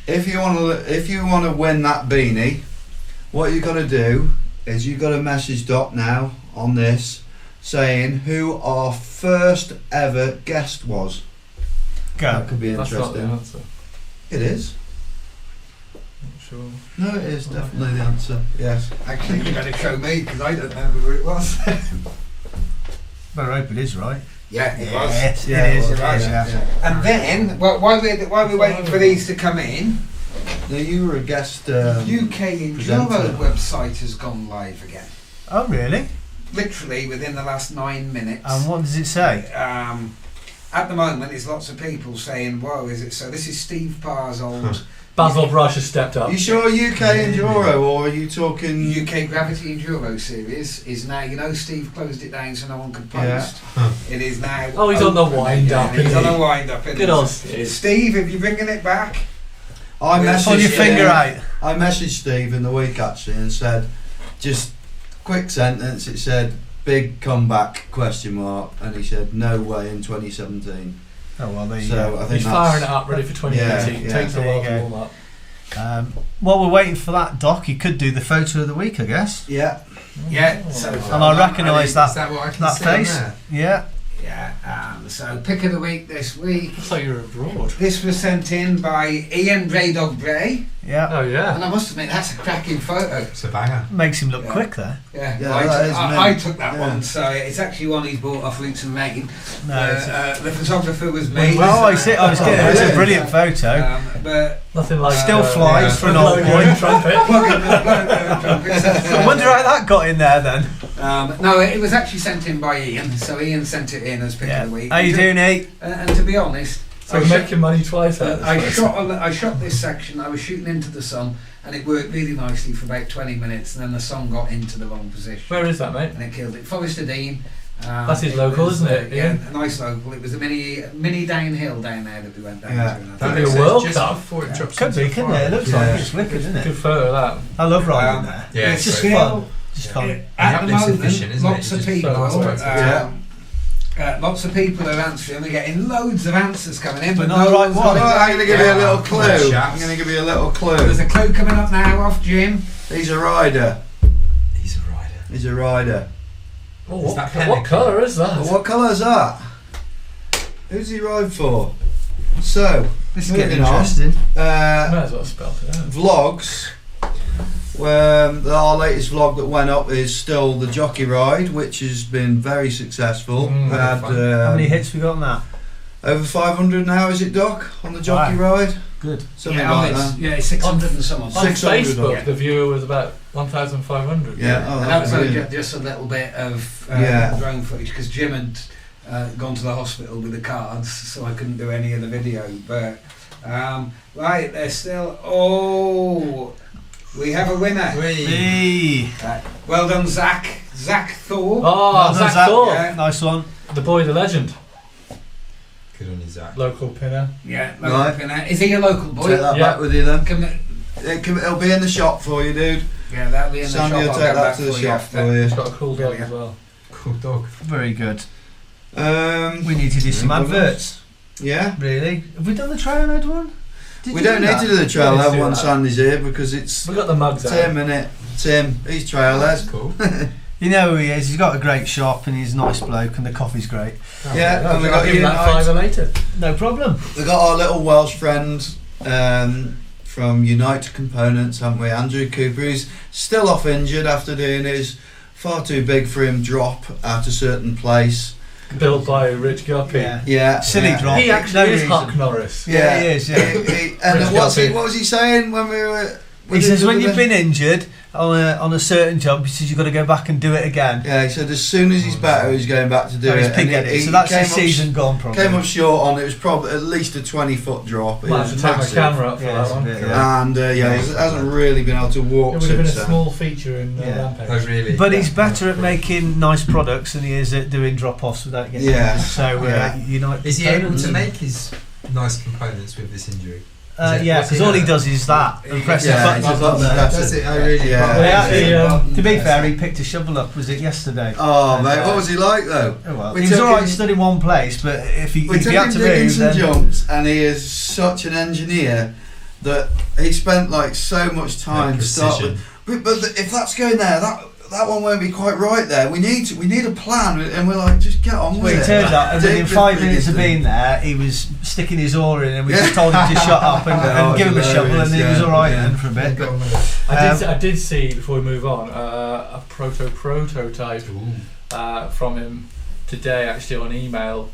If you want to win that beanie, what you got to do is you got to message Doc now on this saying who our first ever guest was. That
Go.
could be
That's not the
interesting.
answer.
It is.
Not sure.
No, it is definitely the answer. Yes.
Actually, you better show me because I don't know who it was.
Better hope it is right.
Yeah, it was.
Yes,
Yeah,
it is.
it
It
was,
is.
yeah.
Yeah.
And then, while we're waiting for these to come in,
Now you were a guest.
UK Enduro
presenter.
website has gone live again.
Oh really?
Literally within the last 9 minutes.
And what does it say?
At the moment, there's lots of people saying, "Whoa, is it so?" This is Steve Parr's old
Basil Brush has stepped up.
You sure UK Enduro, or are you talking?
UK Gravity Enduro series is now. Steve closed it down so no one could
Yeah.
post. It is now.
Oh, he's on the
open
wind
again.
up,
He's
isn't
on
he?
a wind up. isn't
Good
he?
old Steve.
Steve, if you're bringing it back,
I
Yeah,
messaged
Pull your finger out.
I messaged Steve in the week actually and said, just quick sentence. It said, "Big comeback?" ? And he said, "No way in 2017."
Oh well, there you
So
go.
I think
He's
that's,
firing it up, ready for 2018.
Yeah,
Takes a
there
while
you
to
go.
warm up.
While we're waiting for that, Doc, you could do the photo of the week, I guess.
Yeah.
Yeah. So
And I recognise
Is that what I can
that
see on
face.
there?
Yeah.
yeah. So pick of the week this week.
Looks like you're abroad.
This was sent in by Ian Braydog Bray,
Yeah.
Oh yeah.
and I must admit that's a cracking photo.
It's a banger.
Makes him look
Yeah.
quick there.
Yeah,
Yeah,
I,
that
took,
is
I
mint.
took that
Yeah.
one. So it's actually one he's bought off Roots and Lane.
No.
The photographer was me.
Oh, I see. I was getting it. It's a brilliant photo.
But
Nothing like
Still flies
yeah.
for an old boy.
trumpet.
I wonder how that got in there then.
no, it was actually sent in by Ian. So Ian sent it in as pick
Yeah.
of the week.
How you doing, E?
And to be honest,
So we're making money twice out of
I
this.
shot this section. I was shooting into the sun, and it worked really nicely for about 20 minutes. And then the sun got into the wrong position,
Where is that, mate?
and it killed it. Forester Dean.
That's his local,
was,
isn't it,
Yeah,
Ian?
a nice local. It was a mini downhill down there that we went down
Yeah.
to. And I
That'd
think
be a
looks
World
just
Cup.
before it drops
Could
into
be,
the
couldn't it? It
forest.
looks like it's wicked, isn't
Good
it?
photo of
I love riding there.
Yeah,
It's just
so
fun. Just fun.
At the
Uplifts
moment,
efficient, isn't it?
lots of
Just
people.
so nice.
Lots of people are answering. We're getting loads of answers coming in, but
But not
no
right
one's
one.
got
Well,
it.
I'm going to give you a little
Come on,
clue.
chaps.
I'm going to give you a little
There's
clue.
a clue coming up now off Jim.
He's a rider.
He's a rider.
He's a rider.
Oh,
Is that
what
pelican?
colour is that?
Well, what colour's that? Who's he ride for? So,
This is
moving
getting
on.
interesting.
Might as well spell it out.
Vlogs. Our latest vlog that went up is still the jockey ride, which has been very successful.
Mm,
We had
fun.
How many hits we got on that?
over 500 now, is it, Doc, on the jockey ride?
Good.
Something
yeah,
like
it's,
that.
yeah, it's 600 and some odd.
On
600
Facebook,
yeah.
the viewer was about 1,500.
Yeah, oh,
And
that's
that was
brilliant.
just a little bit of
Yeah.
drone footage because Jim had gone to the hospital with the cards, so I couldn't do any of the video. But right, there's still. Oh, we have a winner.
Hey.
Well done, Zach. Zach Thorpe.
Oh,
Well done,
Zach Thorpe.
Yeah.
Nice one.
The boy, the legend.
Good on you, Zach.
Local pinner.
Yeah,
Right.
local winner. Is he a local boy?
Take that
Yeah.
back with you then.
Can
It'll be in the shop for you, dude.
yeah, that'll be in the
Sandy
shop.
will
I'll
take
get
that
back
to the
for you
shop
after.
for you.
He's got a cool dog
Yeah.
as well.
Cool dog.
Very good.
Um,
We need to do some adverts.
yeah.
Really? Have we done the Trailhead one? Did
We
you
don't
do
need
that?
to do the
Yeah,
trailhead
let's do
one.
that.
Sandy's here because it's
We got the mugs out.
Tim, innit? Tim, he's trailhead.
That's cool.
You know who he is. He's got a great shop and he's a nice bloke and the coffee's great.
Yeah, and we
I'll
got
give you that
Unite.
fiver later.
No problem.
We got our little Welsh friend from Unite Components, haven't we? Andrew Cooper. He's still off injured after doing his far too big for him drop at a certain place.
Built by Rich Guppy.
Yeah.
Yeah,
Silly
yeah.
drop.
He
No
actually is
reason.
Huck Norris.
Yeah, he is, yeah.
And
Rich
what
Guppy.
was he saying when we were?
He says when you've been injured on a certain job, he says you've got to go back and do it again.
Yeah, he said as soon as he's better, he's going back to do
No, he's
it.
pig
And
headed, so that's
came
his
up-
season gone probably.
Came up short on it. Was probably at least a 20-foot drop. It
Might
was
have to take my
massive.
camera up for
Yeah,
that
it's a
one.
bit, yeah.
And he hasn't really been able to
It
walk
would have been a
since then.
small feature in
Yeah.
Rampage.
Oh, really?
But he's better at making nice products than he is at doing drop-offs without getting
Yeah.
injured. So
Yeah.
Unite
Is he able
Components.
to make his nice components with this injury?
Yeah,
What's he
because all he
at?
does is that and press
Yeah,
the buttons
he
up
just
there.
buttons.
Does it? Oh, really?
Yeah.
Well,
Yeah.
to be fair, he picked a shovel up. Was it yesterday?
Oh,
And,
mate, what was he like though?
Oh well,
We
he was
took
all right
him-
stood in one place, but if he
We took
had
him
to
digging
move,
some
then
jumps, and he is such an engineer that he spent like so much time to start with. But if that's going there, that one won't be quite right there. We need a plan, and we're like, just get on
well,
with
it
it.
turns out, and within
Dig the
5 minutes of
biggest
being there, he was sticking his oar in, and we
Yeah.
just told him to shut up and,
Oh,
and give him a shovel, and then he was all right
yeah.
then for a bit. But
I did see, before we move on, a prototype from him today, actually, on email.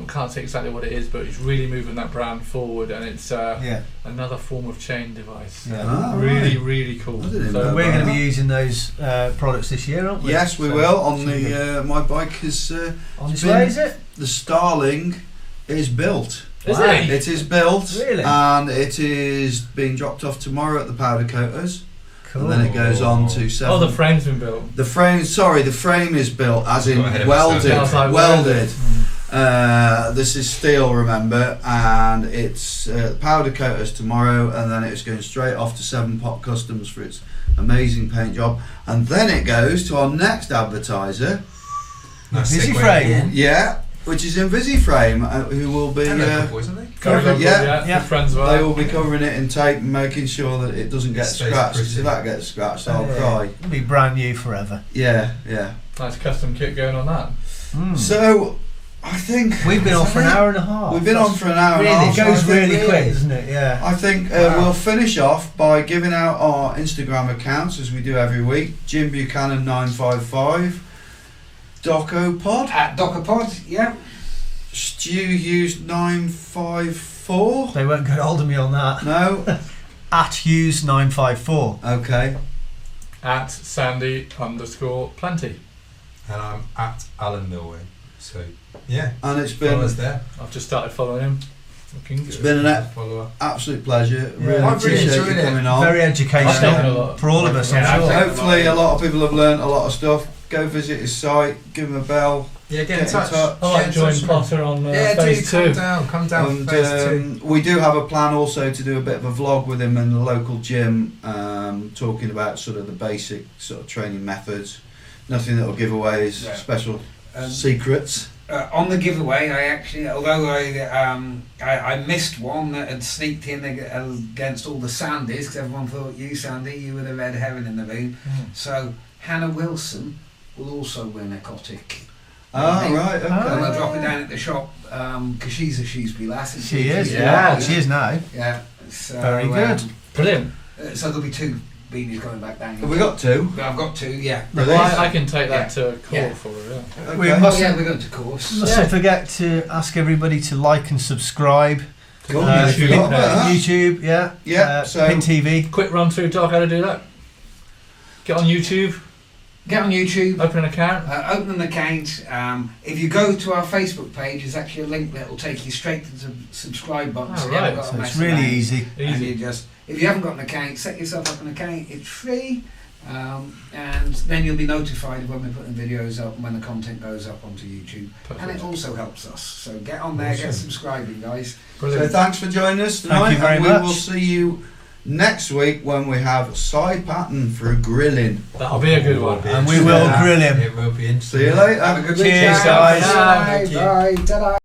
Can't say exactly what it is, but he's really moving that brand forward, and it's
yeah,
another form of chain device.
yeah.
Ah,
Really,
right.
really cool.
I didn't
So
know
We're going to
that.
be using those products this year, aren't we?
Yes, we
So-
will. On
should be good.
the my bike is
on its
been-
way, is it?
the Starling is built.
Is
Wow.
it?
It is built,
Really?
and it is being dropped off tomorrow at the powder coaters,
Cool.
and then it goes on to 7.
Oh, the frame's been built.
The frame, sorry, the frame is built as in
Got ahead of
welded.
myself.
Yeah, I was like,
Welded.
Mm.
This is steel, remember, and it's powder coaters tomorrow, and then it's going straight off to 7 Pot Customs for its amazing paint job, and then it goes to our next advertiser,
Nice
Busy
segue
frame.
in.
yeah, which is in Visiframe, who will be
They're local boys, aren't they?
Very local,
yeah.
Good friends of
They
ours.
will be covering it in tape and making sure that it doesn't get
Stays
scratched. 'Cause
pretty.
if that gets scratched, I'll cry.
It'll be brand new forever.
Yeah.
Nice custom kit going on that.
So, I think
We've been on for an hour and a half.
We've been on for an hour and a
Really,
half.
it
so I
goes
think-
really quick, doesn't it? Yeah.
I think
Wow.
we'll finish off by giving out our Instagram accounts as we do every week. Jim Buchanan 955, Doco Pod,
At DockerPod, yeah.
Stu Hughes 954.
They won't get hold of me on that.
No,
At Hughes 954.
okay.
At Sandy_plenty.
And I'm at Alan Milway. So yeah,
And it's
follow
been
us there.
I've just started following him. Looking good.
it's been an
Follow up.
absolute pleasure.
Yeah.
Really
I've really
appreciate
enjoyed
you
it.
coming on.
Very
I've taken a
educational
lot.
for all of us, I'm
Yeah,
sure.
I've taken
Hopefully, a lot of people have learnt a lot of stuff. Go visit his site, give him a bell,
Yeah,
get in touch.
I like
Get in
join
touch.
Potter on
Yeah,
phase
dude,
2.
come down
And
for phase 2.
we do have a plan also to do a bit of a vlog with him in the local gym, talking about sort of the basic sort of training methods. Nothing that will give away his
Yeah.
special
Um,
secrets.
On the giveaway, I actually, although I missed one that had sneaked in against all the Sandys, because everyone thought you, Sandy, you were the red herring in the room. So Hannah Wilson will also win a Kotick.
Oh, right,
And
okay.
I'll drop it down at the shop because she's a Shrewsbury lass. isn't
She is,
She's
yeah.
She is now.
Yeah. So,
Very good.
Brilliant.
So there'll be 2 beanies going back down.
Have we got 2?
I've got 2, yeah.
Well, I can take that to a call
Yeah.
for her. Yeah.
We
Okay.
must-
Yeah, we're going to course.
Mustn't forget to ask everybody to like and subscribe.
Cool.
YouTube
Forgot
page.
about that.
YouTube, yeah.
Yeah, so
Pin TV.
Quick run through, Doc, how to do that. Get on YouTube,
Get on YouTube.
open an account.
Open an account. If you go to our Facebook page, there's actually a link that will take you straight to the subscribe button.
Oh,
so you haven't
right.
got to
So
mess
it's really
around.
easy.
And
Easy.
you just, if you haven't got an account, set yourself up an account. It's free, and then you'll be notified when we're putting videos up and when the content goes up onto YouTube. And it
Perfect.
also helps us. So get on there, get
Awesome.
subscribing, guys.
Brilliant.
thanks for joining us
Thank
tonight.
you very
and
much.
we will see you next week when we have side pattern for grilling.
That'll be a good one.
And we will grill him.
It will be interesting.
See you later.
Have a good
Cheers,
weekend.
guys.
Bye.
Thank you.
Bye. Ta-da.